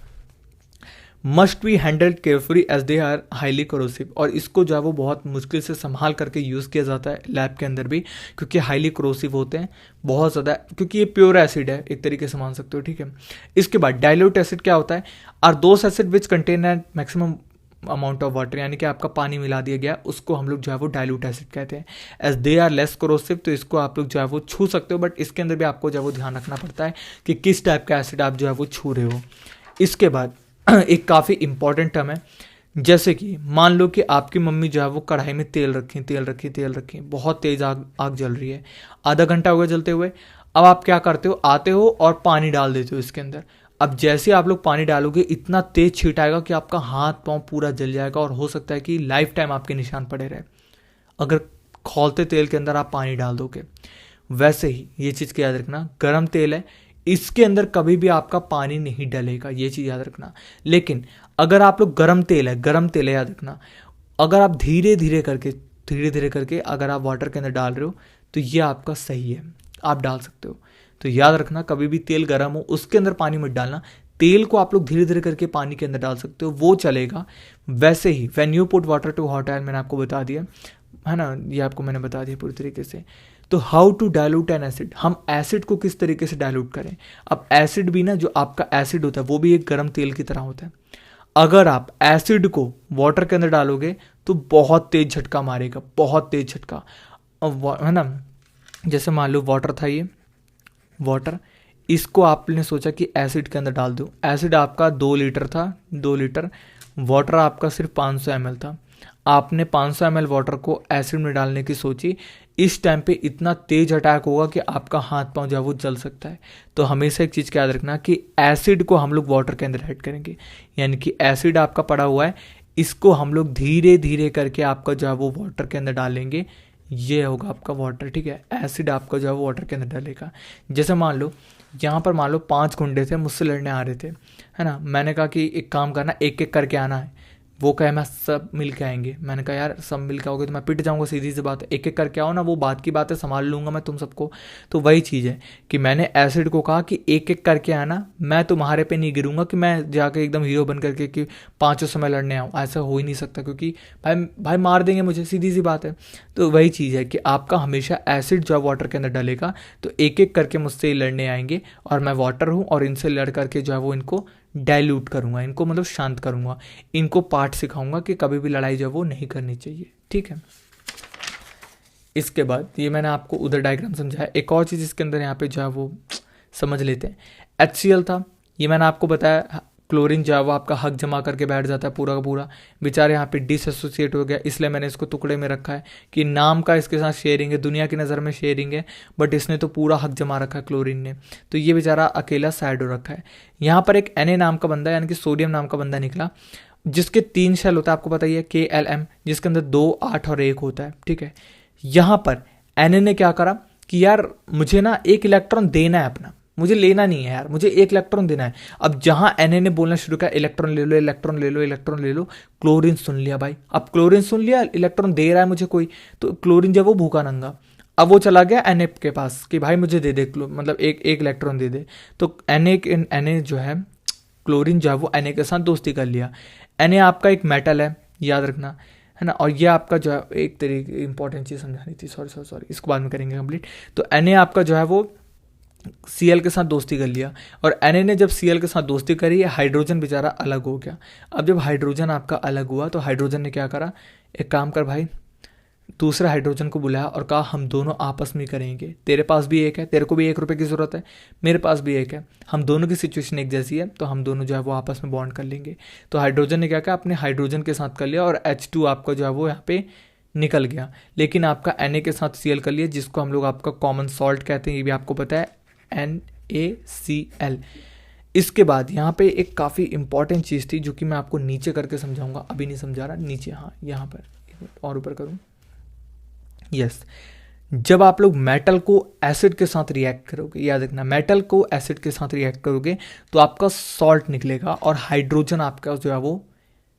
must be handled carefully as they are highly corrosive, और इसको जो है वो बहुत मुश्किल से संभाल करके यूज़ किया जाता है लैब के अंदर भी, क्योंकि हाईली करोसिव होते हैं बहुत ज़्यादा, क्योंकि ये प्योर एसिड है एक तरीके से मान सकते हो, ठीक है। इसके बाद डाइल्यूट एसिड क्या होता है, are those acid which contain at maximum amount of water, यानी कि आपका पानी मिला दिया गया, उसको हम लोग जो है वो डाइल्यूट एसिड कहते हैं। As they are less corrosive, तो इसको आप लोग जो है वो छू सकते हो, बट इसके अंदर भी आपको जो है वो ध्यान रखना पड़ता है कि किस टाइप का एसिड आप जो है वो छू रहे हो। इसके बाद एक काफ़ी इंपॉर्टेंट टर्म है, जैसे कि मान लो कि आपकी मम्मी जो है वो कढ़ाई में तेल रखी, बहुत तेज आग जल रही है, आधा घंटा हो गया जलते हुए, अब आप क्या करते हो, आते हो और पानी डाल देते हो इसके अंदर। अब जैसे आप लोग पानी डालोगे, इतना तेज छींट आएगा कि आपका हाथ पाँव पूरा जल जाएगा, और हो सकता है कि लाइफ टाइम आपके निशान पड़े रहे अगर खौलते तेल के अंदर आप पानी डाल दोगे। वैसे ही ये चीज़ का याद रखना, गर्म तेल है, इसके अंदर कभी भी आपका पानी नहीं डलेगा, ये चीज़ याद रखना। लेकिन अगर आप लोग गरम तेल है याद रखना, अगर आप धीरे धीरे करके अगर आप वाटर के अंदर डाल रहे हो तो ये आपका सही है, आप डाल सकते हो। तो याद रखना, कभी भी तेल गर्म हो उसके अंदर पानी मत डालना, तेल को आप लोग धीरे धीरे करके पानी के अंदर डाल सकते हो, वो चलेगा। वैसे ही when you put water to hot oil, मैंने आपको बता दिया है ना, ये आपको मैंने बता दिया पूरी तरीके से। तो how to dilute an acid, हम एसिड को किस तरीके से डाइल्यूट करें। अब एसिड भी ना, जो आपका एसिड होता है वो भी एक गर्म तेल की तरह होता है। अगर आप एसिड को वाटर के अंदर डालोगे तो बहुत तेज झटका मारेगा, बहुत तेज झटका, है ना। जैसे मान लो वाटर था, ये वाटर इसको आपने सोचा कि एसिड के अंदर डाल दूँ। एसिड आपका 2 लीटर था, 2 लीटर, वाटर आपका सिर्फ 500 ml था। आपने 500 ml वाटर को एसिड में डालने की सोची। इस टाइम पे इतना तेज अटैक होगा कि आपका हाथ पांव जो है वो जल सकता है। तो हमेशा एक चीज़ का याद रखना कि एसिड को हम लोग वाटर के अंदर ऐड करेंगे, यानी कि एसिड आपका पड़ा हुआ है, इसको हम लोग धीरे धीरे करके आपका जो है वो वाटर के अंदर डालेंगे। ये होगा आपका वाटर, ठीक है। एसिड आपका जो है वो वाटर के अंदर डालेगा। जैसे मान लो यहाँ पर मान लो 5 गुंडे थे, मुझसे लड़ने आ रहे थे, है ना। मैंने कहा कि एक काम करना, एक एक करके आना है। वो कहे मैं सब मिल के आएंगे। मैंने कहा यार सब मिल के आओगे तो मैं पिट जाऊंगा, सीधी सी बात है। एक एक करके आओ ना, वो बात की बात है, संभाल लूंगा मैं तुम सबको। तो वही चीज़ है कि मैंने एसिड को कहा कि एक एक करके आना, मैं तुम्हारे पे नहीं गिरूंगा कि मैं जाके एकदम हीरो बन करके कि 5 समय लड़ने आऊँ। ऐसा हो ही नहीं सकता, क्योंकि भाई भाई मार देंगे मुझे, सीधी सी बात है। तो वही चीज़ है कि आपका हमेशा एसिड जो है वाटर के अंदर डलेगा, तो एक एक करके मुझसे लड़ने आएंगे और मैं वाटर हूँ और इनसे लड़ करके जो है वो इनको डाइल्यूट करूंगा, इनको मतलब शांत करूंगा, इनको पाठ सिखाऊंगा कि कभी भी लड़ाई जो वो नहीं करनी चाहिए, ठीक है। इसके बाद ये मैंने आपको उधर डायग्राम समझाया। एक और चीज़ इसके अंदर यहाँ पे जो है वो समझ लेते हैं। HCl था, ये मैंने आपको बताया। क्लोरीन जो है वो आपका हक जमा करके बैठ जाता है पूरा का पूरा, बेचारे यहाँ पे डिसएसोसिएट हो गया, इसलिए मैंने इसको टुकड़े में रखा है कि नाम का इसके साथ शेयरिंग है, दुनिया की नज़र में शेयरिंग है, बट इसने तो पूरा हक जमा रखा है क्लोरीन ने, तो ये बेचारा अकेला साइड हो रखा है। यहाँ पर एक Na नाम का बंदा, यानी कि सोडियम नाम का बंदा निकला, जिसके 3 शेल होता है, आपको पता ही है, KLM, जिसके अंदर 2, 8 और 1 होता है, ठीक है। यहाँ पर Na ने क्या करा कि यार मुझे ना एक इलेक्ट्रॉन देना है अपना, मुझे लेना नहीं है यार, मुझे एक इलेक्ट्रॉन देना है। अब जहां Na ने बोलना शुरू किया इलेक्ट्रॉन ले लो, इलेक्ट्रॉन ले लो, इलेक्ट्रॉन ले लो, क्लोरीन सुन लिया भाई। अब क्लोरीन सुन लिया, इलेक्ट्रॉन दे रहा है मुझे कोई, तो क्लोरीन जब वो भूखा नंगा, अब वो चला गया Na के पास कि भाई मुझे दे दे, मतलब एक इलेक्ट्रॉन दे दे। तो Na जो है, क्लोरीन जो है वो Na के साथ दोस्ती कर लिया। Na आपका एक मेटल है, याद रखना, है ना। और ये आपका जो है एक तरीके इंपॉर्टेंट चीज़ समझानी थी, सॉरी, इसको बाद में करेंगे कंप्लीट। तो Na आपका जो है वो Cl के साथ दोस्ती कर लिया, और Na ने जब Cl के साथ दोस्ती करी, हाइड्रोजन बेचारा अलग हो गया। अब जब हाइड्रोजन आपका अलग हुआ, तो हाइड्रोजन ने क्या करा, एक काम कर भाई, दूसरे हाइड्रोजन को बुलाया और कहा हम दोनों आपस में करेंगे, तेरे पास भी एक है, तेरे को भी 1 रुपये की ज़रूरत है, मेरे पास भी एक है, हम दोनों की सिचुएशन एक जैसी है, तो हम दोनों जो है वो आपस में बॉन्ड कर लेंगे। तो हाइड्रोजन ने क्या किया, अपने हाइड्रोजन के साथ कर लिया, और H2 आपका जो है वो यहाँ पे निकल गया, लेकिन आपका Na के साथ Cl कर लिया, जिसको हम लोग आपका कॉमन सॉल्ट कहते हैं, ये भी आपको पता है, NaCl। इसके बाद यहाँ पे एक काफ़ी इंपॉर्टेंट चीज़ थी जो कि मैं आपको नीचे करके समझाऊंगा, अभी नहीं समझा रहा, नीचे, हाँ यहाँ पर और ऊपर करूँ, यस। जब आप लोग मेटल को एसिड के साथ रिएक्ट करोगे, याद रखना, मेटल को एसिड के साथ रिएक्ट करोगे तो आपका सॉल्ट निकलेगा और हाइड्रोजन आपका जो है वो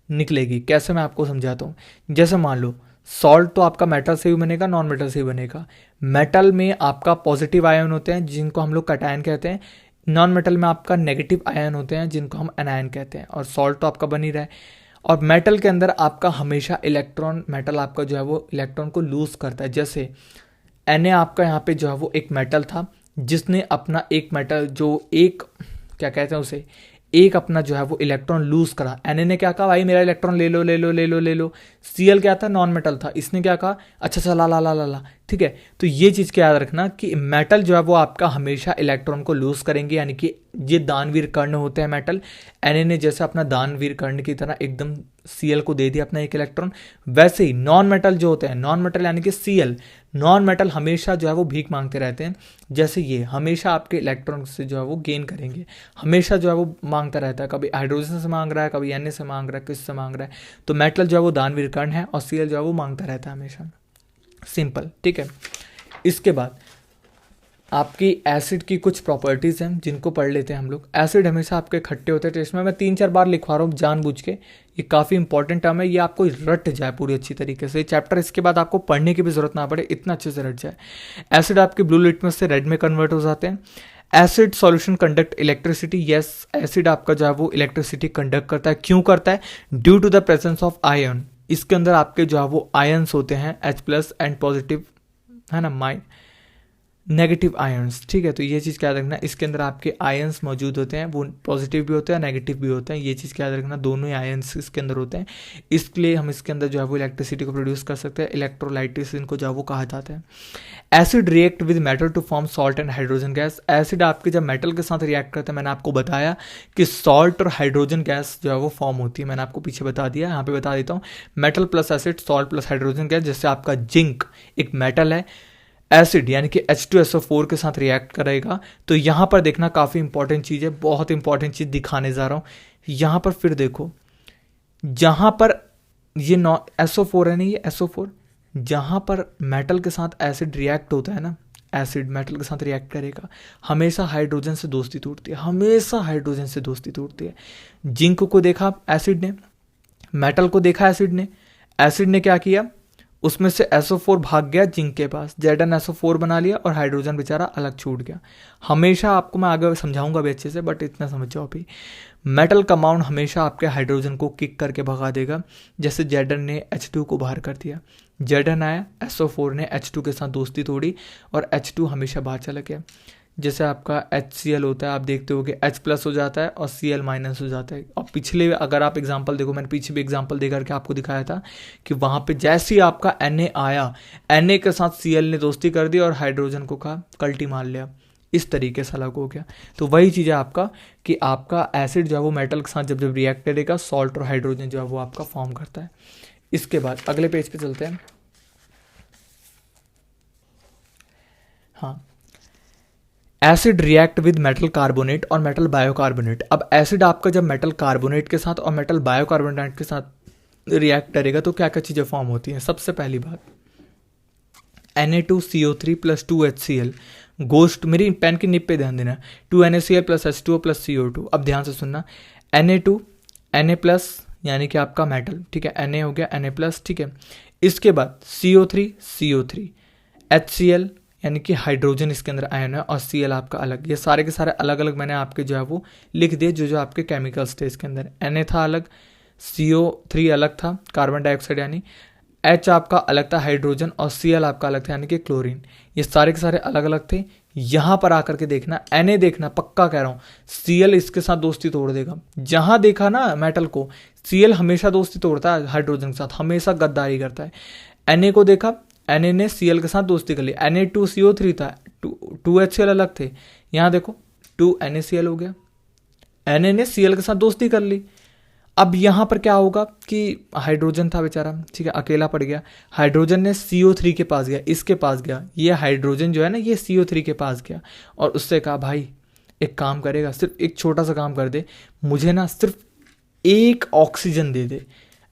निकलेगी। कैसे, मैं आपको समझाता हूँ। जैसे मान लो सॉल्ट तो आपका मेटल से भी बनेगा, नॉन मेटल से भी बनेगा। मेटल में आपका पॉजिटिव आयन होते हैं जिनको हम लोग कैटायन कहते हैं, नॉन मेटल में आपका नेगेटिव आयन होते हैं जिनको हम एनायन कहते हैं, और सॉल्ट तो आपका बन ही रहा है। और मेटल के अंदर आपका हमेशा इलेक्ट्रॉन, मेटल आपका जो है वो इलेक्ट्रॉन को लूज करता है। जैसे Na आपका यहाँ पे जो है वो एक मेटल था, जिसने अपना एक मेटल जो एक, क्या कहते हैं उसे, एक अपना जो है वो इलेक्ट्रॉन लूज करा। Na ने क्या कहा, भाई मेरा इलेक्ट्रॉन ले लो ले लो ले लो ले लो। Cl क्या था, नॉन मेटल था, इसने क्या कहा, अच्छा अच्छा ला ला ला ला ला, ठीक है। तो ये चीज़ क्या याद रखना कि मेटल जो है वो आपका हमेशा इलेक्ट्रॉन को लूज करेंगे, यानी कि ये दानवीर कर्ण होते हैं मेटल। Na ने जैसे अपना दानवीर कर्ण की तरह एकदम Cl को दे दिया अपना एक इलेक्ट्रॉन, वैसे ही नॉन मेटल जो होते हैं, नॉन मेटल यानी कि Cl, नॉन मेटल हमेशा जो है वो भीख मांगते रहते हैं। जैसे ये हमेशा आपके इलेक्ट्रॉन से जो है वो गेन करेंगे, हमेशा जो है वो मांगता रहता है, कभी हाइड्रोजन से मांग रहा है, कभी Na से मांग रहा है, किससे मांग रहा है। तो मेटल जो है वो दानवीर कर्ण है और Cl जो है वो मांगता रहता है हमेशा, सिंपल, ठीक है। इसके बाद आपकी एसिड की कुछ प्रॉपर्टीज़ हैं जिनको पढ़ लेते हैं हम लोग। एसिड हमेशा आपके खट्टे होते हैं टेस्ट में, मैं 3-4 बार लिखवा रहा हूँ जानबूझ के, ये काफ़ी इंपॉर्टेंट टर्म है, ये आपको रट जाए पूरी अच्छी तरीके से, चैप्टर इसके बाद आपको पढ़ने की भी जरूरत ना पड़े, इतना अच्छे से रट जाए। एसिड आपके ब्लू लिटमस से रेड में कन्वर्ट हो जाते हैं। Acid solution conduct electricity, yes, acid आपका जो है वो इलेक्ट्रिसिटी कंडक्ट करता है। क्यों करता है, due to the presence of ion, इसके अंदर आपके जो है वो आयन्स होते हैं H+ एंड पॉजिटिव, है ना, नेगेटिव आयंस, ठीक है। तो ये चीज़ क्या रखना, इसके अंदर आपके आयंस मौजूद होते हैं, वो पॉजिटिव भी होते हैं नेगेटिव भी होते हैं, ये चीज़ क्या रखना, दोनों ही आयंस इसके अंदर होते हैं। इसलिए हम इसके अंदर जो है वो इलेक्ट्रिसिटी को प्रोड्यूस कर सकते हैं, इलेक्ट्रोलाइटिस इनको जो है वो कहा जाता है। Acid react with metal to form salt and hydrogen gas. Acid आपके जब मेटल के साथ रिएक्ट करते हैं, मैंने आपको बताया कि सॉल्ट और हाइड्रोजन गैस जो है वो फॉर्म होती है, मैंने आपको पीछे बता दिया, यहाँ पे बता देता हूँ। Metal plus acid, salt plus hydrogen gas. जैसे आपका जिंक एक मेटल है, एसिड यानी कि H2SO4 के साथ रिएक्ट करेगा, तो यहाँ पर देखना काफ़ी इंपॉर्टेंट चीज़ है, बहुत इंपॉर्टेंट चीज़ दिखाने जा रहा हूँ। यहाँ पर फिर देखो, जहाँ पर ये SO4 है नहीं, ये SO4, जहाँ पर मेटल के साथ एसिड रिएक्ट होता है ना, एसिड मेटल के साथ रिएक्ट करेगा, हमेशा हाइड्रोजन से दोस्ती टूटती है, हमेशा हाइड्रोजन से दोस्ती टूटती है। जिंक को देखा एसिड ने, मेटल को देखा एसिड ने, एसिड ने क्या किया, उसमें से SO4 भाग गया जिंक के पास, Zn SO4 बना लिया और हाइड्रोजन बेचारा अलग छूट गया। हमेशा आपको मैं आगे समझाऊंगा भी अच्छे से, बट इतना समझ जाओ अभी, मेटल कंपाउंड हमेशा आपके हाइड्रोजन को किक करके भगा देगा। जैसे Zn ने H2 को बाहर कर दिया, Zn आया, SO4 ने H2 के साथ दोस्ती तोड़ी और H2 हमेशा बाहर चला गया। जैसे आपका HCl होता है, आप देखते हो कि H प्लस हो जाता है और Cl माइनस हो जाता है। और पिछले अगर आप एग्जांपल देखो, मैंने पीछे भी एग्जांपल दे करके आपको दिखाया था कि वहाँ पे जैसे ही आपका Na आया, Na के साथ Cl ने दोस्ती कर दी और हाइड्रोजन को कहा कल्टी मार लिया, इस तरीके से अलग हो गया। तो वही चीज़ है आपका कि आपका एसिड जो है वो मेटल के साथ जब जब रिएक्ट करेगा, सॉल्ट और हाइड्रोजन जो है वो आपका फॉर्म करता है। इसके बाद अगले पेज पे चलते हैं। हाँ, acid react with metal carbonate और मेटल बायोकार्बोनेट। अब एसिड आपका जब मेटल कार्बोनेट के साथ और मेटल बायोकार्बोनेट के साथ रिएक्ट करेगा तो क्या क्या चीज़ें फॉर्म होती हैं। सबसे पहली बात, Na2CO3 प्लस 2HCl गोस्ट, मेरी पेन की निप पे ध्यान देना, 2NaCl plus H2O plus CO2। अब ध्यान से सुनना, Na2 Na प्लस यानी कि आपका मेटल, ठीक है, Na हो गया Na प्लस, ठीक है। इसके बाद CO3 HCl यानी कि हाइड्रोजन इसके अंदर आयन है और Cl आपका अलग। ये सारे के सारे अलग अलग मैंने आपके जो है वो लिख दिए, जो जो आपके केमिकल्स थे इसके अंदर। Na था अलग, CO3 अलग था कार्बन डाइऑक्साइड यानी, H आपका अलग था हाइड्रोजन और Cl आपका अलग था यानी कि क्लोरीन। ये सारे के सारे अलग अलग थे। यहाँ पर आकर के देखना, Na देखना, पक्का कह रहा हूँ, Cl इसके साथ दोस्ती तोड़ देगा। जहाँ देखा ना मेटल को, Cl हमेशा दोस्ती तोड़ता है हाइड्रोजन के साथ, हमेशा गद्दारी करता है। Na को देखा, Na ने Cl के साथ दोस्ती कर ली, Na2CO3 था, 2HCl अलग थे, यहाँ देखो 2NaCl हो गया, Na ने Cl के साथ दोस्ती कर ली। अब यहाँ पर क्या होगा कि हाइड्रोजन था बेचारा, ठीक है, अकेला पड़ गया, हाइड्रोजन ने CO3 के पास गया, इसके पास गया, ये हाइड्रोजन जो है ना ये CO3 के पास गया और उससे कहा भाई एक काम करेगा, सिर्फ एक छोटा सा काम कर दे, मुझे ना सिर्फ एक ऑक्सीजन दे दे।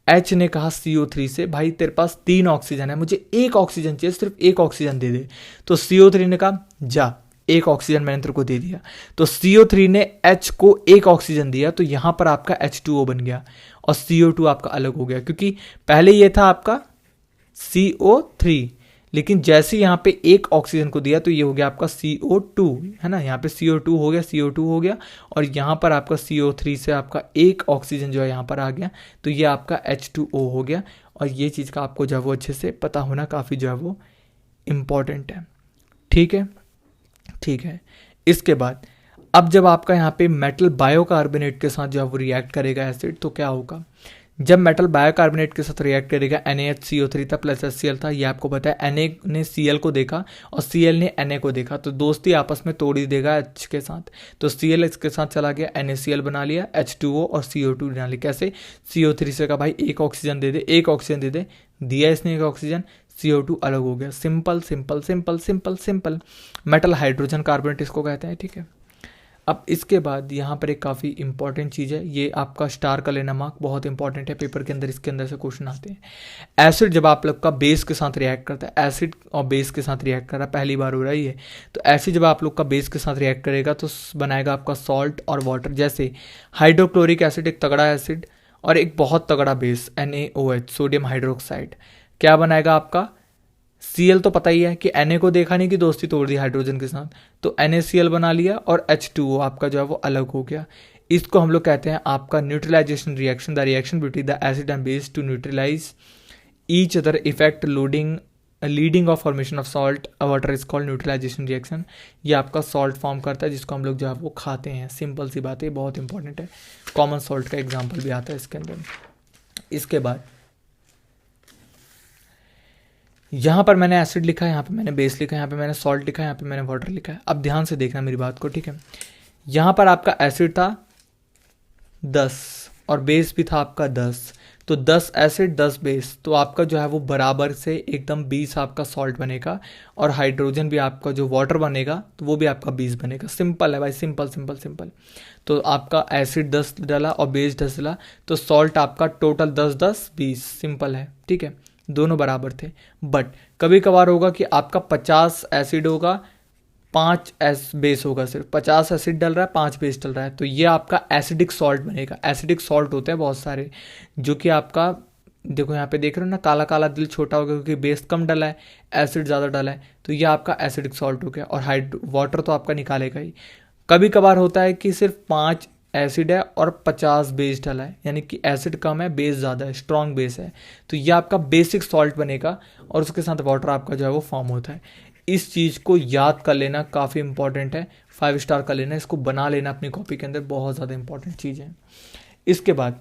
H ने कहा CO3 से, भाई तेरे पास 3 ऑक्सीजन है, मुझे एक ऑक्सीजन चाहिए, सिर्फ एक ऑक्सीजन दे दे। तो CO3 ने कहा जा, एक ऑक्सीजन मैंने तेरे को दे दिया। तो CO3 ने H को एक ऑक्सीजन दिया, तो यहां पर आपका H2O बन गया और CO2 आपका अलग हो गया, क्योंकि पहले ये था आपका CO3, लेकिन जैसे यहाँ पे एक ऑक्सीजन को दिया तो ये हो गया आपका CO2, है ना, यहाँ पे CO2 हो गया, CO2 हो गया और यहाँ पर आपका CO3 से आपका एक ऑक्सीजन जो है यहाँ पर आ गया, तो ये आपका H2O हो गया। और ये चीज़ का आपको जो है वो अच्छे से पता होना काफ़ी जो है वो इम्पॉर्टेंट है, ठीक है, ठीक है। इसके बाद अब जब आपका यहाँ पे मेटल बायोकार्बोनेट के साथ जो है वो रिएक्ट करेगा एसिड, तो क्या होगा, जब मेटल बायोकार्बोनेट के साथ रिएक्ट करेगा, NaHCO3 था प्लस HCl था, ये आपको पता है। Na ने Cl को देखा और Cl ने Na को देखा, तो दोस्ती आपस में तोड़ ही देगा H के साथ, तो Cl इसके साथ चला गया, NaCl बना लिया, H2O और CO2 बना लिया। कैसे, CO3 से कहा भाई एक ऑक्सीजन दे दे, एक ऑक्सीजन दे दे, दिया इसने एक ऑक्सीजन, CO2 अलग हो गया। Simple simple simple simple simple, metal hydrogen carbonate इसको कहते हैं, ठीक है। अब इसके बाद यहाँ पर एक काफ़ी इंपॉर्टेंट चीज़ है, ये आपका स्टार का लेना मार्क बहुत इंपॉर्टेंट है पेपर के अंदर, इसके अंदर से क्वेश्चन आते हैं। एसिड जब आप लोग का बेस के साथ रिएक्ट करता है, एसिड और बेस के साथ रिएक्ट कर रहा है, पहली बार हो रहा है ये, तो एसिड जब आप लोग का बेस के साथ रिएक्ट करेगा तो बनाएगा आपका सॉल्ट और वाटर। जैसे हाइड्रोक्लोरिक एसिड एक तगड़ा एसिड और एक बहुत तगड़ा बेस NaOH सोडियम हाइड्रोक्साइड, क्या बनाएगा आपका Cl, तो पता ही है कि Na को देखा नहीं कि दोस्ती तोड़ दी हाइड्रोजन के साथ, तो NaCl बना लिया और H2O आपका जो है वो अलग हो गया। इसको हम लोग कहते हैं आपका neutralisation reaction, the reaction between the acid and base to neutralise each other effect loading leading of formation of salt water is called neutralisation reaction. ये आपका सॉल्ट फॉर्म करता है जिसको हम लोग जो है वो खाते हैं। सिंपल सी बात है, बहुत इंपॉर्टेंट है। कॉमन सॉल्ट का एग्जाम्पल भी आता है इसके अंदर। इसके बाद यहाँ पर मैंने एसिड लिखा है, यहाँ पे मैंने बेस लिखा है, यहाँ पे मैंने सॉल्ट लिखा है, यहाँ पे मैंने वाटर लिखा है। अब ध्यान से देखना मेरी बात को, ठीक है। यहाँ पर आपका एसिड था 10 और बेस भी था आपका 10, तो 10 एसिड 10 बेस, तो आपका जो है वो बराबर से एकदम 20 आपका सॉल्ट बनेगा। और हाइड्रोजन भी आपका जो वाटर बनेगा तो वो भी आपका 20 बनेगा। सिंपल है भाई, सिंपल सिंपल सिंपल। तो आपका एसिड 10 डाला और बेस 10 डाला, तो सॉल्ट आपका टोटल 10 10 20, सिंपल है, ठीक है। दोनों बराबर थे। बट कभी कभार होगा कि आपका 50 एसिड होगा, 5 बेस होगा, सिर्फ 50 एसिड डल रहा है, 5 बेस डल रहा है, तो ये आपका एसिडिक सॉल्ट बनेगा। एसिडिक सॉल्ट होते हैं बहुत सारे, जो कि आपका देखो यहाँ पे देख रहे हो ना, काला काला दिल छोटा हो गया क्योंकि बेस कम डला है, एसिड ज़्यादा डला है, तो ये आपका एसिडिक सॉल्ट हो गया। और वाटर तो आपका निकालेगा ही। कभी कभार होता है कि सिर्फ 5 एसिड है और 50 बेस डला है, यानी कि एसिड कम है, बेस ज़्यादा है, स्ट्रॉन्ग बेस है, तो ये आपका बेसिक सॉल्ट बनेगा और उसके साथ वाटर आपका जो है वो फॉर्म होता है। इस चीज़ को याद कर लेना काफ़ी इंपॉर्टेंट है, 5 स्टार कर लेना, इसको बना लेना अपनी कॉपी के अंदर, बहुत ज़्यादा इंपॉर्टेंट चीज़ है। इसके बाद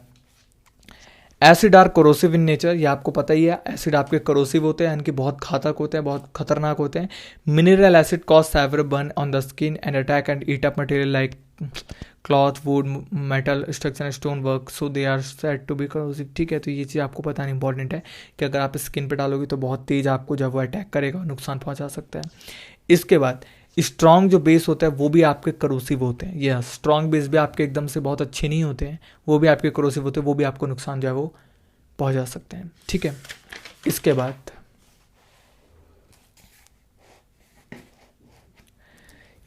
acid are corrosive in nature, ये आपको पता ही है, एसिड आपके कोरोसिव होते हैं, यानी कि बहुत घातक होते हैं, बहुत खतरनाक होते हैं। Mineral acid cause severe burn on the skin and attack and eat up material like cloth, wood, metal structure, stone work, so they are said to be corrosive, ठीक है। तो ये चीज़ आपको पता नहीं, इंपॉर्टेंट है कि अगर आप स्किन पे डालोगे तो बहुत तेज़ आपको जब वो अटैक करेगा, नुकसान पहुंचा सकता है। इसके बाद स्ट्रॉन्ग जो बेस होता है वो भी आपके करोसिव होते हैं। यस, स्ट्रॉन्ग बेस भी आपके एकदम से बहुत अच्छे नहीं होते हैं, वो भी आपके करोसिव होते हैं, वो भी आपको नुकसान जो है वो पहुंचा सकते हैं, ठीक है। इसके बाद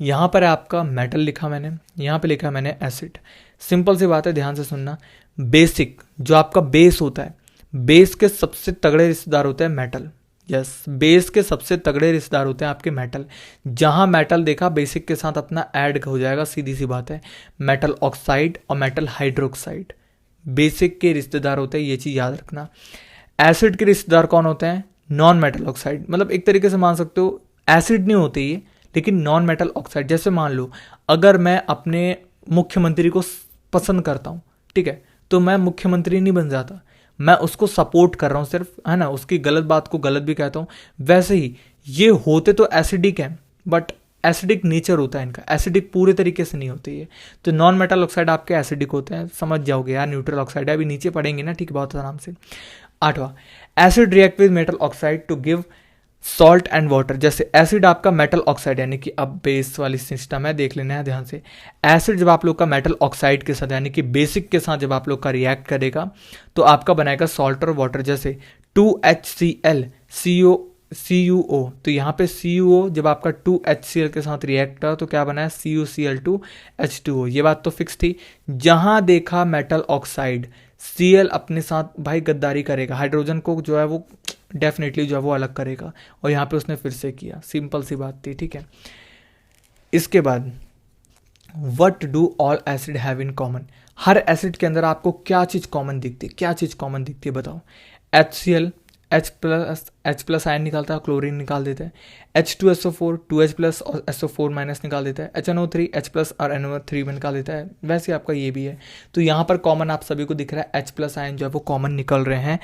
यहाँ पर आपका मेटल लिखा मैंने, यहाँ पे लिखा मैंने एसिड। सिंपल सी बात है, ध्यान से सुनना। बेसिक जो आपका बेस होता है, बेस के सबसे तगड़े रिश्तेदार होते हैं मेटल। यस, बेस के सबसे तगड़े रिश्तेदार होते हैं आपके मेटल। जहां मेटल देखा बेसिक के साथ अपना ऐड हो जाएगा, सीधी सी बात है। मेटल ऑक्साइड और मेटल हाइड्रोक्साइड बेसिक के रिश्तेदार होते हैं, ये चीज़ याद रखना। एसिड के रिश्तेदार कौन होते हैं? नॉन मेटल ऑक्साइड, मतलब एक तरीके से मान सकते हो एसिड नहीं होते ये, लेकिन नॉन मेटल ऑक्साइड। जैसे मान लो अगर मैं अपने मुख्यमंत्री को पसंद करता हूँ, ठीक है, तो मैं मुख्यमंत्री नहीं बन जाता, मैं उसको सपोर्ट कर रहा हूँ सिर्फ, है ना, उसकी गलत बात को गलत भी कहता हूँ। वैसे ही ये होते तो एसिडिक हैं, बट एसिडिक नेचर होता है इनका, एसिडिक पूरे तरीके से नहीं होते ये। तो नॉन मेटल ऑक्साइड आपके एसिडिक होते हैं, समझ जाओगे यार। न्यूट्रल ऑक्साइड है, अभी नीचे पढ़ेंगे ना, ठीक है, बहुत आराम से। 8वां, acid react with metal oxide to give salt and water. जैसे एसिड आपका मेटल ऑक्साइड, यानी कि अब बेस वाली सिस्टम है, देख लेना है ध्यान से। एसिड जब आप लोग का मेटल ऑक्साइड के साथ, यानी कि बेसिक के साथ जब आप लोग का रिएक्ट करेगा तो आपका बनाएगा सॉल्ट और वाटर। जैसे 2HCl CuO, तो यहाँ पे CuO जब आपका 2HCl के साथ रिएक्ट करा तो क्या बनाया? CuCl2H2O। ये बात तो फिक्स थी। जहां देखा मेटल ऑक्साइड, Cl अपने साथ भाई गद्दारी करेगा, हाइड्रोजन को जो है वो डेफिनेटली जो है वो अलग करेगा, और यहाँ पे उसने फिर से किया, सिंपल सी बात थी, ठीक है। इसके बाद what do all acid have in common? Her acid के अंदर आपको क्या चीज़ कॉमन दिखती है? क्या चीज़ कॉमन दिखती है बताओ? HCl H प्लस आयन निकालता है, क्लोरीन निकाल देता है। H2SO4 2H प्लस और SO4 माइनस निकाल देता है। HNO3 H प्लस और NO3 में निकाल देता है। वैसे आपका ये भी है, तो यहाँ पर कॉमन आप सभी को दिख रहा है, H प्लस आयन जो है वो कॉमन निकल रहे हैं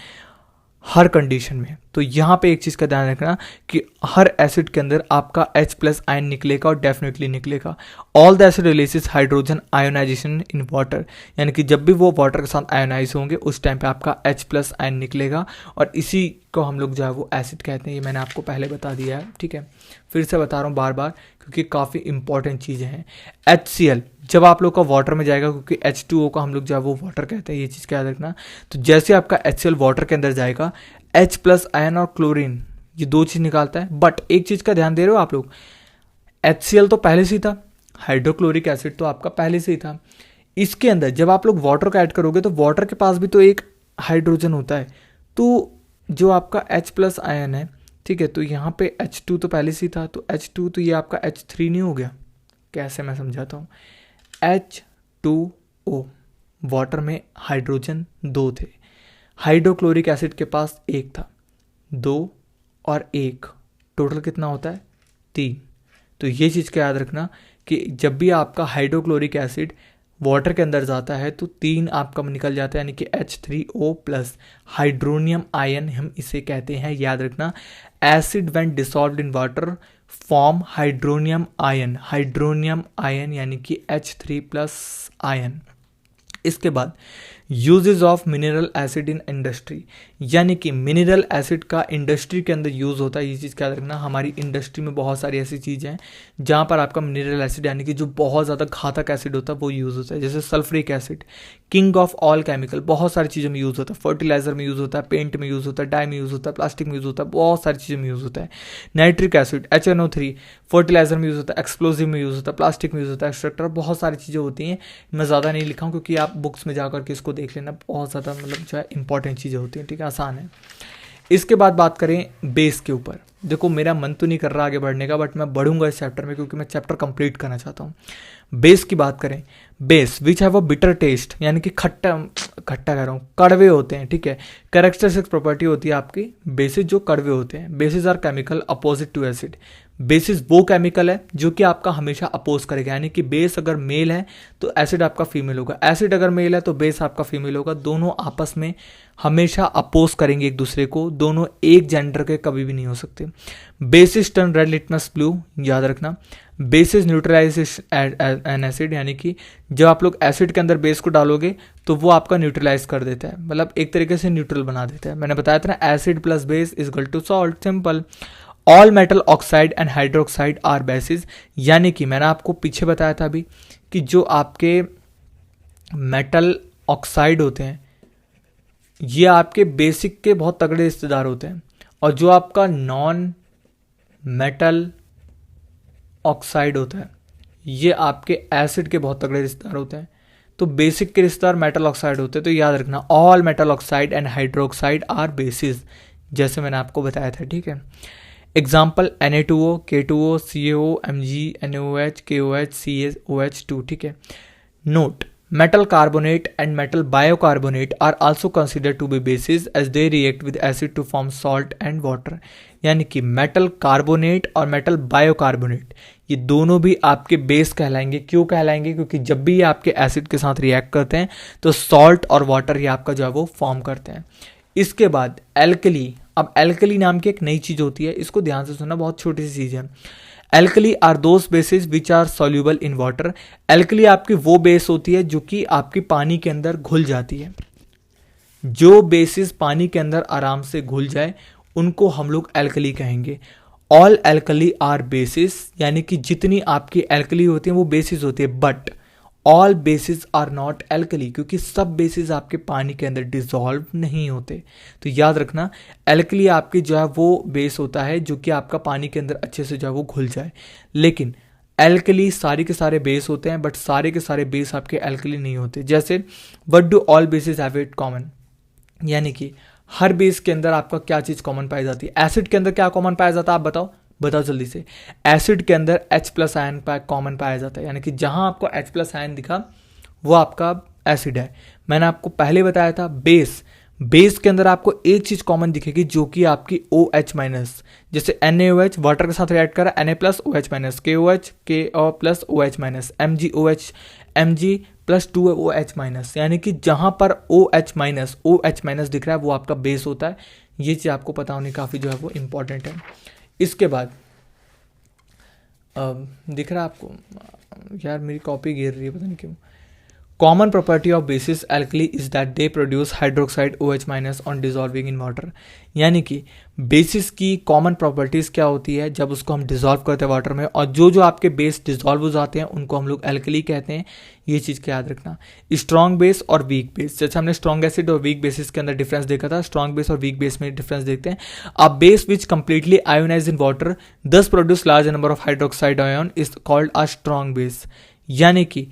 हर कंडीशन में। तो यहाँ पे एक चीज़ का ध्यान रखना कि हर एसिड के अंदर आपका H प्लस आयन निकलेगा और डेफिनेटली निकलेगा। All the acid releases hydrogen ionisation in water, यानी कि जब भी वो वाटर के साथ आयोनाइज होंगे उस टाइम पे आपका H प्लस आयन निकलेगा, और इसी को हम लोग जो है वो एसिड कहते हैं। ये मैंने आपको पहले बता दिया है, ठीक है, फिर से बता रहा हूँ बार बार क्योंकि काफ़ी इंपॉर्टेंट चीज़ें हैं। HCl जब आप लोग का वाटर में जाएगा, क्योंकि H2O को हम लोग जो है वो वाटर कहते हैं, ये चीज़ क्या याद रखना। तो जैसे आपका HCl वाटर के अंदर जाएगा, H प्लस आयन और क्लोरीन ये दो चीज़ निकालता है। बट एक चीज़ का ध्यान दे रहे हो आप लोग, HCl तो पहले से ही था, हाइड्रोक्लोरिक एसिड तो आपका पहले से ही था। इसके अंदर जब आप लोग वाटर को ऐड करोगे तो वाटर के पास भी तो एक हाइड्रोजन होता है, तो जो आपका H प्लस आयन है, ठीक है, तो यहाँ पे H2 तो पहले से ही था, तो H2 तो ये आपका H3 नहीं हो गया? कैसे, मैं समझाता हूँ। H2O वाटर में हाइड्रोजन 2 थे, हाइड्रोक्लोरिक एसिड के पास 1 था, 2 और 1, टोटल कितना होता है 3। तो ये चीज़ का याद रखना कि जब भी आपका हाइड्रोक्लोरिक एसिड वाटर के अंदर जाता है तो 3 आपका निकल जाता है, यानी कि H3O+, हाइड्रोनियम आयन हम इसे कहते हैं, याद रखना। Acid when dissolved in water form hydronium ion यानी कि H3+ आयन। इसके बाद uses of mineral acid in industry, यानी कि मिनरल एसिड का इंडस्ट्री के अंदर यूज़ होता है। ये चीज़ क्या रखना, हमारी इंडस्ट्री में बहुत सारी ऐसी चीज़ें हैं जहाँ पर आपका मिनरल एसिड यानी कि जो बहुत ज़्यादा घातक एसिड होता है वो यूज़ होता है। जैसे sulphuric acid, king of all chemical, बहुत सारी चीज़ों में यूज़ होता है। फर्टिलाइजर में यूज़ होता है, पेंट में यूज़ होता है, डाई में यूज़ होता है, प्लास्टिक में यूज़ होता है, बहुत सारी चीज़ों में यूज़ होता है। नाइट्रिक एसिड HNO3 फर्टिलाइजर में यूज़ होता है, एक्सप्लोजिव में यूज़ होता है, प्लास्टिक में यूज़ होता है, एक्सट्रैक्टर, बहुत सारी चीज़ें होती हैं। मैं ज़्यादा नहीं लिखा हूँ क्योंकि आप बुक्स में जाकर के इसको देख लेना, बहुत ज़्यादा मतलब जो है इंपॉर्टेंट चीज़ें होती हैं, ठीक है, आसान है। इसके बाद बात करें बेस के ऊपर। देखो मेरा मन तो नहीं कर रहा आगे बढ़ने का, बट मैं बढ़ूंगा इस चैप्टर में क्योंकि मैं चैप्टर कंप्लीट करना चाहता हूँ। बेस की बात करें, base which have a bitter taste, यानी कि खट्टा कह रहा हूँ, कड़वे होते हैं, ठीक है। कैरेक्टरिस्टिक प्रॉपर्टी होती है आपकी बेसिस जो कड़वे होते हैं। Bases are chemical opposite to acid, bases वो केमिकल है जो कि आपका हमेशा अपोज करेगा, यानी कि बेस अगर मेल है तो एसिड आपका फीमेल होगा, एसिड अगर मेल है तो बेस आपका फीमेल होगा। दोनों आपस में हमेशा अपोज करेंगे एक दूसरे को, दोनों एक जेंडर के कभी भी नहीं हो सकते। Basis turn red litmus blue, याद रखना। बेसिस न्यूट्रलाइज एन एसिड, यानी कि जब आप लोग एसिड के अंदर बेस को डालोगे तो वो आपका न्यूट्रलाइज कर देता है, मतलब एक तरीके से न्यूट्रल बना देता है। मैंने बताया था ना, acid plus base is equal to salt, simple. All metal oxide and hydroxide are bases, यानी कि मैंने आपको पीछे बताया था अभी कि जो आपके मेटल ऑक्साइड होते हैं ये आपके बेसिक के बहुत तगड़े रिश्तेदार होते हैं, और जो आपका नॉन मेटल ऑक्साइड होता है ये आपके एसिड के बहुत तगड़े रिश्तेदार होते हैं। तो बेसिक के रिश्तेदार मेटल ऑक्साइड होते हैं, तो याद रखना all metal oxide and hydroxide are bases, जैसे मैंने आपको बताया था, ठीक है। Example Na2O, K2O, CaO, Mg, NaOH, KOH, CaOH2, ठीक है। Note, metal carbonate and metal bicarbonate are also considered to be bases as they react with acid to form salt and water, यानी कि मेटल कार्बोनेट और metal bicarbonate ये दोनों भी आपके base कहलाएंगे। क्यों कहलाएंगे? क्योंकि जब भी ये आपके एसिड के साथ रिएक्ट करते हैं तो सॉल्ट और वाटर ये आपका जो है वो फॉर्म करते हैं। इसके बाद एल्कली, अब एल्कली नाम की एक नई चीज होती है, इसको ध्यान से सुनना, बहुत छोटी सी चीज है। Alkali are those bases which are soluble in water, alkali आपकी वो बेस होती है जो कि आपकी पानी के अंदर घुल जाती है। जो बेसिस पानी के अंदर आराम से घुल जाए उनको हम लोग एल्कली कहेंगे। ऑल एल्कली आर बेसिस, यानी कि जितनी आपकी एल्कली होती है वो बेसिस होती है, but all bases are not alkali, क्योंकि सब बेसिस आपके पानी के अंदर डिसॉल्व नहीं होते। तो याद रखना एल्कली आपकी जो है वो बेस होता है जो कि आपका पानी के अंदर अच्छे से जो है वो घुल जाए, लेकिन एल्कली सारे के सारे बेस होते हैं, बट सारे के सारे बेस आपके एल्कली नहीं होते। जैसे what do all basis have it common, यानी कि हर बेस के अंदर आपका क्या चीज कॉमन पाई जाती है। एसिड के अंदर क्या कॉमन पाया जाता है, आप बताओ जल्दी से। एसिड के अंदर H+ आयन कॉमन पाया जाता है, यानी कि जहां आपको H+ आयन दिखा वो आपका एसिड है। मैंने आपको पहले बताया था बेस के अंदर आपको एक चीज कॉमन दिखेगी जो कि आपकी OH-, जैसे NaOH वाटर के साथ रिएक्ट कर रहा है Na+OH-, KOH KO+OH-, MgOH Mg+2OH-, यानी कि जहां पर OH- दिख रहा है वो आपका बेस होता है। ये चीज आपको पता होनी काफी जो है वो इंपॉर्टेंट है। इसके बाद दिख रहा है आपको, यार मेरी कॉपी गिर रही है पता नहीं क्यों। Common property of basis alkali is that they produce hydroxide OH- on dissolving in water, यानी कि बेसिस की कॉमन प्रॉपर्टीज क्या होती है जब उसको हम डिजॉल्व करते हैं वाटर में, और जो आपके बेस डिजॉल्व हो जाते हैं उनको हम लोग एल्कली कहते हैं। ये चीज़ का याद रखना। स्ट्रॉन्ग बेस और वीक बेस, जैसे हमने स्ट्रॉन्ग एसिड और वीक बेसिस के अंदर डिफरेंस देखा था, स्ट्रॉन्ग बेस और वीक बेस में डिफरेंस देखते हैं। A base which completely ionise in water thus produce large number of hydroxide ion is called a strong base, यानी कि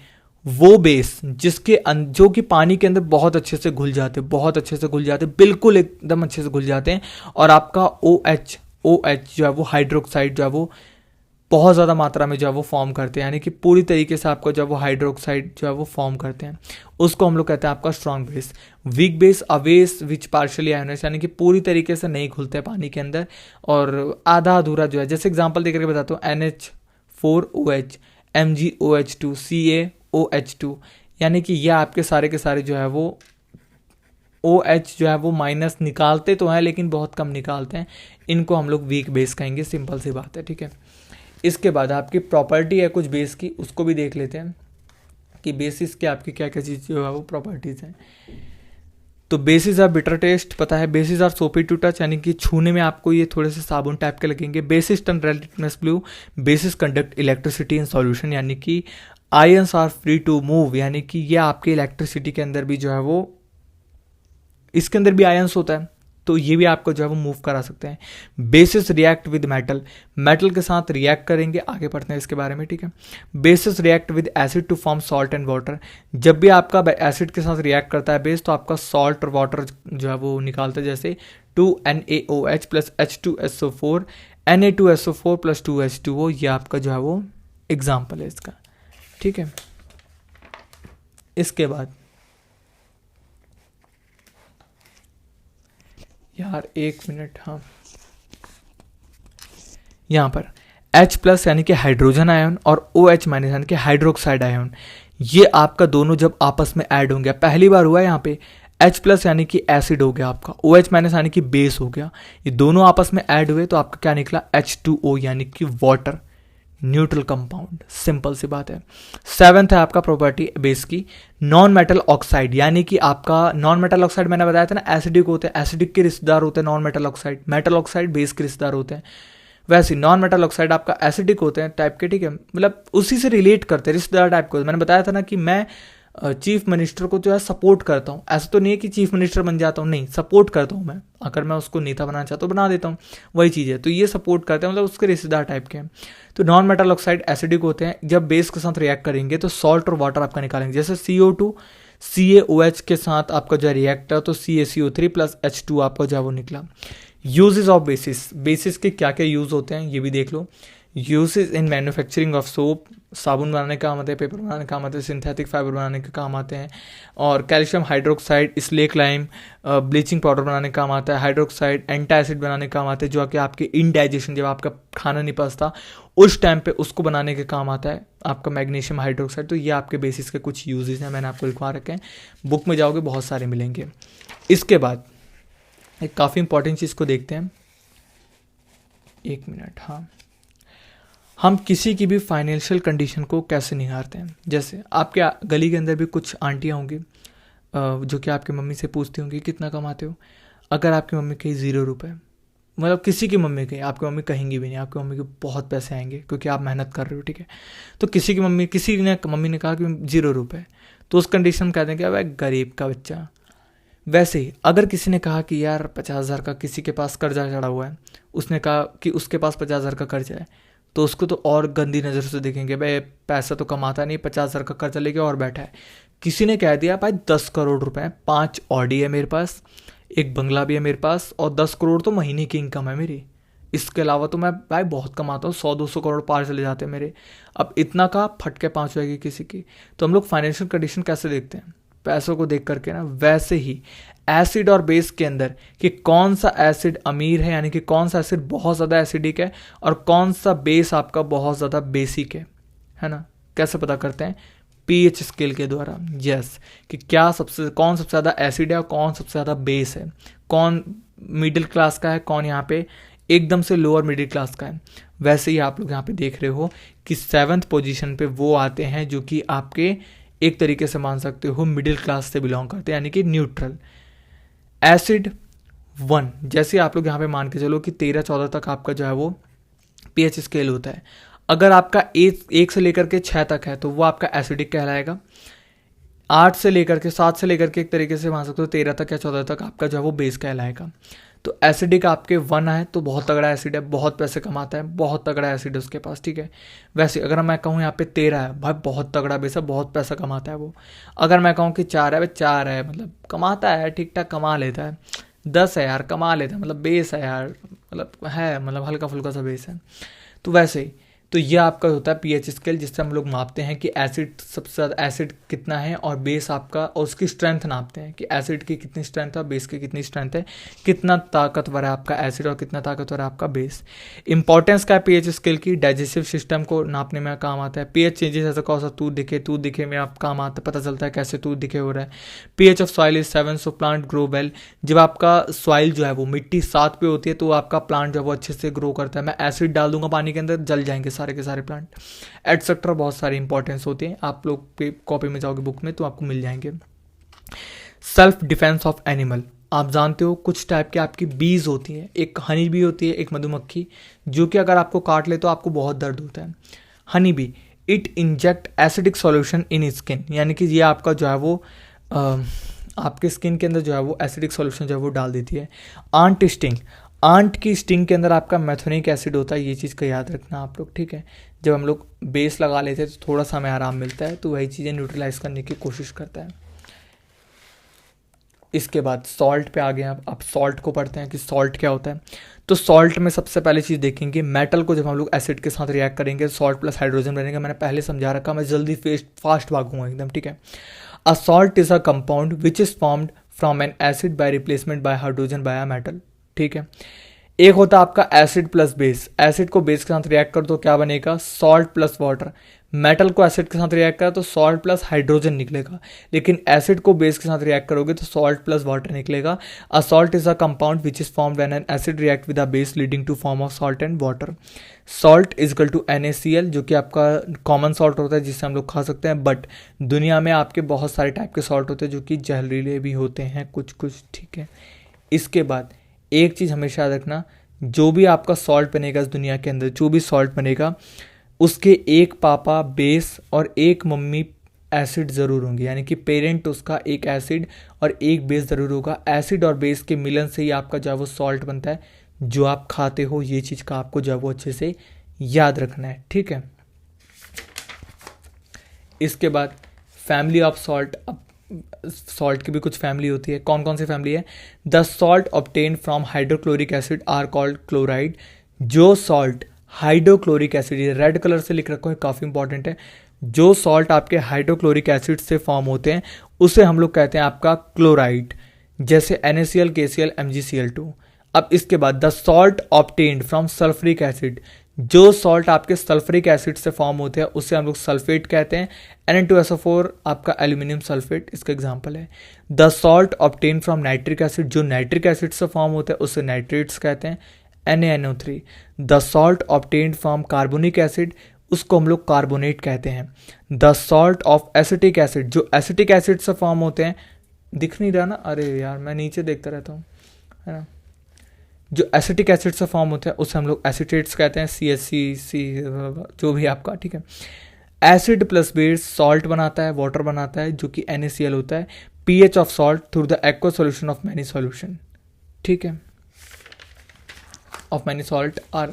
वो बेस जो कि पानी के अंदर बहुत अच्छे से घुल जाते, बिल्कुल एकदम अच्छे से घुल जाते हैं, और आपका OH जो है वो हाइड्रोक्साइड जो है वो बहुत ज़्यादा मात्रा में जो है वो फॉर्म करते हैं, यानी कि पूरी तरीके से आपको जो है वो हाइड्रोक्साइड जो है वो फॉर्म करते हैं, उसको हम लोग कहते हैं आपका strong base. Weak base a base which partially ionise, यानी कि पूरी तरीके से नहीं घुलते हैं पानी के अंदर और आधा अधूरा जो है, जैसे एग्जांपल देकर के बताता हूँ, NH4OH, MgOH2, CaOH2, यानी कि ये आपके सारे के सारे जो है वो OH जो है वो माइनस निकालते तो हैं लेकिन बहुत कम निकालते हैं, इनको हम लोग वीक बेस कहेंगे, सिंपल सी बात है, ठीक है। इसके बाद आपकी प्रॉपर्टी है कुछ बेस की, उसको भी देख लेते हैं कि बेसिस के आपकी क्या क्या चीज़ जो है वो प्रॉपर्टीज़ हैं। तो बेसिस आर बिटर टेस्ट पता है, बेसिस आर सोपी टू टच, यानी कि छूने में आपको ये थोड़े से साबुन टाइप के लगेंगे। Bases turn redness blue, bases conduct electricity in solution, यानी कि ions are free to move, यानी कि ये आपके इलेक्ट्रिसिटी के अंदर भी जो है वो, इसके अंदर भी आयंस होता है तो ये भी आपको जो है वो मूव करा सकते हैं। Basis react with metal, metal के साथ रिएक्ट करेंगे, आगे पढ़ते हैं इसके बारे में, ठीक है। Bases react with acid to form salt and water, जब भी आपका एसिड के साथ रिएक्ट करता है बेस तो आपका सॉल्ट और वाटर जो है वो निकालता है, जैसे 2NaOH plus H2SO4, Na2SO4 plus 2H2O, ये आपका जो है वो एग्जाम्पल है इसका, ठीक है। इसके बाद यार एक मिनट, हाँ, यहाँ पर H प्लस यानी कि हाइड्रोजन आयन और OH माइनस यानी कि हाइड्रोक्साइड आयन, ये आपका दोनों जब आपस में ऐड होंगे, पहली बार हुआ है यहाँ पे, H प्लस यानी कि एसिड हो गया आपका, OH माइनस यानी कि बेस हो गया, ये दोनों आपस में ऐड हुए तो आपका क्या निकला, H2O यानी कि वाटर, न्यूट्रल कंपाउंड, सिंपल सी बात है। सेवेंथ है आपका प्रॉपर्टी बेस की, नॉन मेटल ऑक्साइड, यानी कि आपका नॉन मेटल ऑक्साइड मैंने बताया था ना, एसिडिक होते हैं, एसिडिक के रिश्तेदार होते हैं non metal oxide, metal oxide base के रिश्तेदार होते हैं, वैसे नॉन मेटल ऑक्साइड आपका एसिडिक होते हैं टाइप के, ठीक है, मतलब उसी से रिलेट करते हैं, रिश्तेदार टाइप के। मैंने बताया था ना कि मैं चीफ मिनिस्टर को जो है सपोर्ट करता हूँ, ऐसा तो नहीं है कि चीफ मिनिस्टर बन जाता हूँ, नहीं, सपोर्ट करता हूँ मैं, अगर मैं उसको नेता बनाना चाहता हूँ बना देता हूँ, वही चीज़ है। तो ये सपोर्ट करते हैं, मतलब उसके रिश्तेदार टाइप के हैं। तो नॉन मेटल ऑक्साइड एसिडिक होते हैं, जब बेस के साथ रिएक्ट करेंगे तो सॉल्ट और वाटर आपका निकालेंगे, जैसे CO2 CaOH के साथ आपका जो है रिएक्टर, तो CaCO3 प्लस H2 आपका जो है वो निकला। यूजेस ऑफ बेसिस, बेसिस के क्या क्या यूज़ होते हैं ये भी देख लो। Uses in manufacturing of soap, साबुन बनाने का काम आते हैं, पेपर बनाने का काम आते हैं, सिंथेटिक फाइबर बनाने के काम आते हैं, और calcium hydroxide, slack lime, bleaching powder बनाने का काम आता है, हाइड्रोक्साइड एंटी एसिड बनाने का काम आते हैं, जो कि आपके इनडाइजेशन, जब आपका खाना नहीं पचता उस टाइम पे उसको बनाने के काम आता है आपका मैग्नीशियम हाइड्रोक्साइड। तो ये आपके बेसिस के कुछ यूजेस हैं, मैंने आपको लिखवा रखे हैं, बुक में जाओगे बहुत सारे मिलेंगे। इसके बाद एक काफ़ी इंपॉर्टेंट चीज़ को देखते हैं, एक मिनट, हाँ, हम किसी की भी फाइनेंशियल कंडीशन को कैसे निहारते हैं। जैसे आपके गली के अंदर भी कुछ आंटियाँ होंगी जो कि आपकी मम्मी से पूछती होंगी कितना कमाते हो। अगर आपकी मम्मी कही 0 रुपये, मतलब किसी की मम्मी कही, आपकी मम्मी कहेंगी भी नहीं, आपकी मम्मी के बहुत पैसे आएंगे क्योंकि आप मेहनत कर रहे हो, ठीक है। तो किसी की मम्मी, किसी ने मम्मी ने कहा कि 0 रुपये, तो उस कंडीशन में कहते हैं कि भाई गरीब का बच्चा। वैसे ही अगर किसी ने कहा कि यार 50,000 का किसी के पास कर्जा चढ़ा हुआ है, उसने कहा कि उसके पास 50,000 का कर्जा है, तो उसको तो और गंदी नज़र से देखेंगे, भाई पैसा तो कमाता नहीं, 50,000 का कर्जा लेके और बैठा है। किसी ने कह दिया भाई 10 करोड़ रुपए, 5 ऑडी है मेरे पास, एक बंगला भी है मेरे पास, और 10 करोड़ तो महीने की इनकम है मेरी, इसके अलावा तो मैं भाई बहुत कमाता हूँ, 100-200 करोड़ पार चले जाते हैं मेरे। अब इतना का फटके 5 जाएगी किसी की। तो हम लोग फाइनेंशियल कंडीशन कैसे देखते हैं, पैसों को देख करके ना। वैसे ही एसिड और बेस के अंदर कि कौन सा एसिड अमीर है, यानी कि कौन सा एसिड बहुत ज़्यादा एसिडिक है, और कौन सा बेस आपका बहुत ज़्यादा बेसिक है ना, कैसे पता करते हैं, पीएच स्केल के द्वारा। यस, कि क्या कौन सबसे ज़्यादा एसिड है और कौन सबसे ज़्यादा बेस है, कौन मिडिल क्लास का है, कौन यहाँ पे एकदम से लोअर मिडिल क्लास का है। वैसे ही आप लोग यहाँ पे देख रहे हो कि 7th पोजीशन पे वो आते हैं जो कि आपके एक तरीके से मान सकते हो मिडिल क्लास से बिलोंग करते हैं, यानी कि न्यूट्रल। एसिड 1, जैसे आप लोग यहाँ पे मान के चलो कि 13-14 तक आपका जो है वो पीएच स्केल होता है। अगर आपका 1 से लेकर के 6 तक है तो वो आपका एसिडिक कहलाएगा। 8 से लेकर के 7 से लेकर के एक तरीके से मान सकते हो 13 तक या 14 तक आपका जो है वो बेस कहलाएगा। तो एसिडिक आपके 1 है तो बहुत तगड़ा एसिड है, बहुत पैसे कमाता है, बहुत तगड़ा एसिड है उसके पास, ठीक है। वैसे अगर मैं कहूँ यहाँ पे 13 है, भाई बहुत तगड़ा बेस है, बहुत पैसा कमाता है वो। अगर मैं कहूँ कि 4 है, भाई 4 है, मतलब कमाता है, ठीक ठाक कमा लेता है। 10 है यार, कमा लेता है, मतलब बेस है यार, मतलब है, मतलब हल्का फुल्का सा बेस है। तो वैसे ही तो ये आपका होता है पीएच स्केल, जिससे हम लोग मापते हैं कि एसिड सबसे ज़्यादा एसिड कितना है और बेस आपका, और उसकी स्ट्रेंथ नापते हैं कि एसिड की कितनी स्ट्रेंथ है और बेस की कितनी स्ट्रेंथ है, कितना ताकतवर है आपका एसिड और कितना ताकतवर है आपका बेस। इंपॉर्टेंस क्या है पीएच स्केल की? डाइजेस्टिव सिस्टम को नापने में काम आता है। पीएच चेंजेस ऐसा कौन सा तू दिखे में आप काम आता है, पता चलता है कैसे तू दिखे हो रहा है। PH of soil is 7, so plant grow well. जब आपका सॉइल जो है वो मिट्टी 7 पे होती है तो आपका प्लांट जो है वो अच्छे से ग्रो करता है। मैं एसिड डाल दूंगा पानी के अंदर, जल जाएंगे सारे के सारे प्लांट, एटसेट्रा। बहुत सारी इंपॉर्टेंस होती है, आप लोग पे कॉपी में जाओगे बुक में तो आपको मिल जाएंगे। सेल्फ डिफेंस ऑफ एनिमल, आप जानते हो कुछ टाइप की आपकी बीज होती हैं, एक हनी बी होती है, एक मधुमक्खी, जो कि अगर आपको काट ले तो आपको बहुत दर्द होता है। Honey bee it inject acidic solution in skin, यानी कि ये आपका जो है वो आपके स्किन के अंदर जो है वो एसिडिक सॉल्यूशन जो है वो डाल देती है। आंट स्टिंग, आंट की स्टिंग के अंदर आपका मैथोनिक एसिड होता है, ये चीज़ का याद रखना आप लोग, ठीक है। जब हम लोग बेस लगा लेते हैं तो थोड़ा सा हमें आराम मिलता है, तो वही चीज़ें न्यूट्रलाइज करने की कोशिश करता है। इसके बाद सॉल्ट पे आ गए अब सॉल्ट को पढ़ते हैं कि सॉल्ट क्या होता है। तो सॉल्ट में सबसे पहले चीज़ देखेंगे, मेटल को जब हम लोग एसिड के साथ रिएक्ट करेंगे सॉल्ट प्लस हाइड्रोजन बनेगा। मैंने पहले समझा रखा, मैं जल्दी फास्ट भागूंगा एकदम, ठीक है। अ salt is a compound which is formed from N acid by replacement bye hydrogen bye a metal, ठीक है। एक होता है आपका एसिड प्लस बेस, एसिड को बेस के साथ रिएक्ट कर तो क्या बनेगा? Salt plus water. मेटल को एसिड के साथ रिएक्ट करा तो सॉल्ट प्लस हाइड्रोजन निकलेगा, लेकिन एसिड को बेस के साथ रिएक्ट करोगे तो सॉल्ट प्लस वाटर निकलेगा। A salt is a compound which is formed when an acid react with a base leading to form of salt and water. Salt is equal to NaCl, जो कि आपका common salt होता है जिससे हम लोग खा सकते हैं, बट दुनिया में आपके बहुत सारे टाइप के सॉल्ट होते हैं जो कि जहरीले भी होते हैं कुछ कुछ, ठीक है। इसके बाद एक चीज़ हमेशा याद रखना, जो भी आपका सॉल्ट बनेगा इस दुनिया के अंदर, जो भी सॉल्ट बनेगा उसके एक पापा बेस और एक मम्मी एसिड ज़रूर होंगे, यानी कि पेरेंट उसका एक एसिड और एक बेस ज़रूर होगा। एसिड और बेस के मिलन से ही आपका जो है वो सॉल्ट बनता है जो आप खाते हो। ये चीज़ का आपको जो है वो अच्छे से याद रखना है, ठीक है। इसके बाद फैमिली ऑफ सॉल्ट, सॉल्ट की भी कुछ फैमिली होती है। कौन कौन सी फैमिली है? The salt obtain from hydrochloric acid are called chloride. जो सॉल्ट हाइड्रोक्लोरिक एसिड, ये रेड कलर से लिख रखो है, काफ़ी इंपॉर्टेंट है। जो सॉल्ट आपके हाइड्रोक्लोरिक एसिड से फॉर्म होते हैं उसे हम लोग कहते हैं आपका क्लोराइड, जैसे NaCl, KCl, MgCl2। अब इसके बाद the salt obtained from sulphuric acid, जो सॉल्ट आपके सल्फ्रिक एसिड से फॉर्म होते हैं उससे हम लोग सल्फेट कहते हैं। Na2SO4 आपका एल्यूमिनियम सल्फेट इसका एग्जांपल है। The salt obtain from nitric acid, जो नाइट्रिक एसिड से फॉर्म होता है उससे नाइट्रेट्स कहते हैं। NaNO3। The salt obtained from carbonic acid, उसको हम लोग कार्बोनेट कहते हैं। The salt of acetic acid, जो एसिटिक एसिड से फॉर्म होते हैं, दिख नहीं रहा ना, अरे यार मैं नीचे देखता रहता हूँ, है ना। जो एसिटिक एसिड से फॉर्म होता है उसे हम लोग एसिटेट्स कहते हैं, CH3 जो भी आपका, ठीक है। एसिड प्लस बेस सॉल्ट बनाता है, वाटर बनाता है, जो कि NaCl होता है। pH of salt through the aqua solution of many solution, ठीक है, of many salt are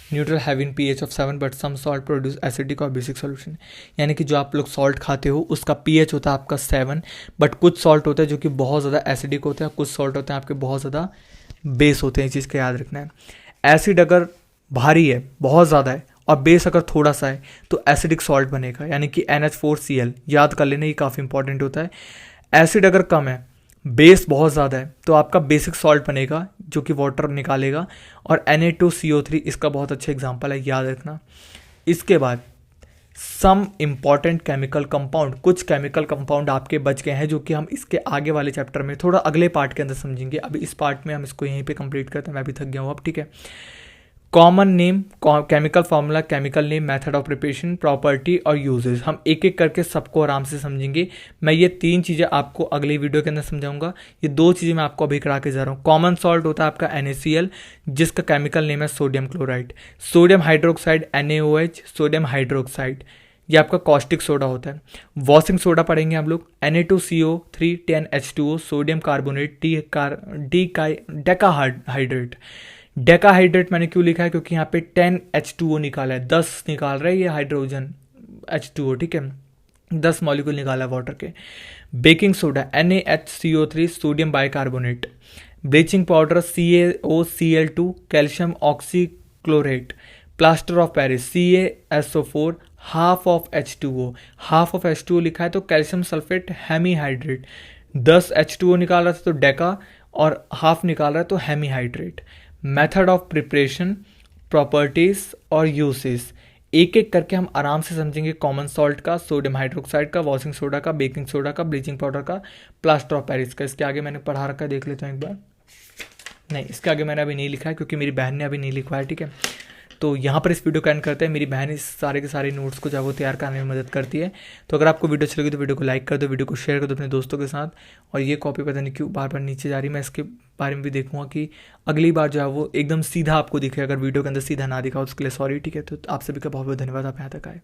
neutral having pH of 7 but some salt produce acidic और बेसिक सॉल्यूशन। यानी कि जो आप लोग सॉल्ट खाते हो उसका pH होता है आपका 7, बट कुछ सॉल्ट होता है जो कि बहुत ज़्यादा एसिडिक होते हैं, कुछ सॉल्ट होते हैं आपके बहुत ज़्यादा बेस होते हैं। इस चीज़ का याद रखना है। एसिड अगर भारी है, बहुत ज़्यादा है, और बेस अगर थोड़ा सा है तो एसिडिक सॉल्ट बनेगा, यानी कि NH4Cl, याद कर लेना, ये काफ़ी इंपॉर्टेंट होता है। एसिड अगर कम है, बेस बहुत ज़्यादा है, तो आपका बेसिक सॉल्ट बनेगा जो कि वाटर निकालेगा, और Na2CO3 इसका बहुत अच्छा एग्जांपल है, याद रखना। इसके बाद सम इम्पॉर्टेंट केमिकल कंपाउंड, कुछ केमिकल कंपाउंड आपके बच गए हैं जो कि हम इसके आगे वाले चैप्टर में थोड़ा अगले पार्ट के अंदर समझेंगे। अभी इस पार्ट में हम इसको यहीं पे कंप्लीट करते हैं, मैं भी थक गया हूँ अब, ठीक है। Common name, chemical formula, chemical name, method of preparation, property और यूजेस, हम एक एक करके सबको आराम से समझेंगे। मैं ये 3 चीज़ें आपको अगली वीडियो के अंदर समझाऊंगा, ये 2 चीज़ें मैं आपको अभी करा के जा रहा हूँ। कॉमन सॉल्ट होता है आपका NaCl, जिसका केमिकल नेम है sodium chloride. Sodium hydroxide NaOH, sodium hydroxide, ये आपका कॉस्टिक सोडा होता है। वॉशिंग सोडा पढ़ेंगे हम लोग, Na2CO3 10H2O, sodium carbonate, decahydrate. Decahydrate मैंने क्यों लिखा है? क्योंकि यहाँ पे 10H2O निकाला है, 10 निकाल रहा है ये हाइड्रोजन H2O, ठीक है, 10 मॉलिक्यूल निकाला है वाटर के। Baking soda NaHCO3, sodium bicarbonate. Bleaching powder CaOCl2, calcium oxy chlorate. Plaster of Paris CaSO4 half of H2O, half of H2O लिखा है तो कैल्शियम सल्फेट हेमीहाइड्रेट। 10 H2O निकाल रहा था तो डेका, और हाफ निकाल रहा है तो hemihydrate. Method of preparation, properties और यूसेस, एक एक करके हम आराम से समझेंगे। कॉमन सॉल्ट का, सोडियम हाइड्रोक्साइड का, वॉशिंग सोडा का, बेकिंग सोडा का, ब्लीचिंग पाउडर का, प्लास्टर ऑफ पेरिस का। इसके आगे मैंने पढ़ा रखा है, देख लेता हूँ एक बार। नहीं, इसके आगे मैंने अभी नहीं लिखा है क्योंकि मेरी बहन ने अभी नहीं लिखवाया, ठीक है। तो यहाँ पर इस वीडियो का एंड करते हैं। मेरी बहन इस सारे के सारे नोट्स को जो है वो तैयार करने में मदद करती है। तो अगर आपको वीडियो अच्छी लगी तो वीडियो को लाइक कर दो, वीडियो को शेयर कर दो अपने दोस्तों के साथ। और ये कॉपी पता नहीं क्यों बार बार नीचे जा रही, मैं इसके बारे में भी देखूंगा कि अगली बार जो है वो एकदम सीधा आपको दिखे। अगर वीडियो के अंदर सीधा ना दिखा उसके लिए सॉरी, ठीक है। तो आप सभी का बहुत बहुत धन्यवाद, आप यहाँ तक आए।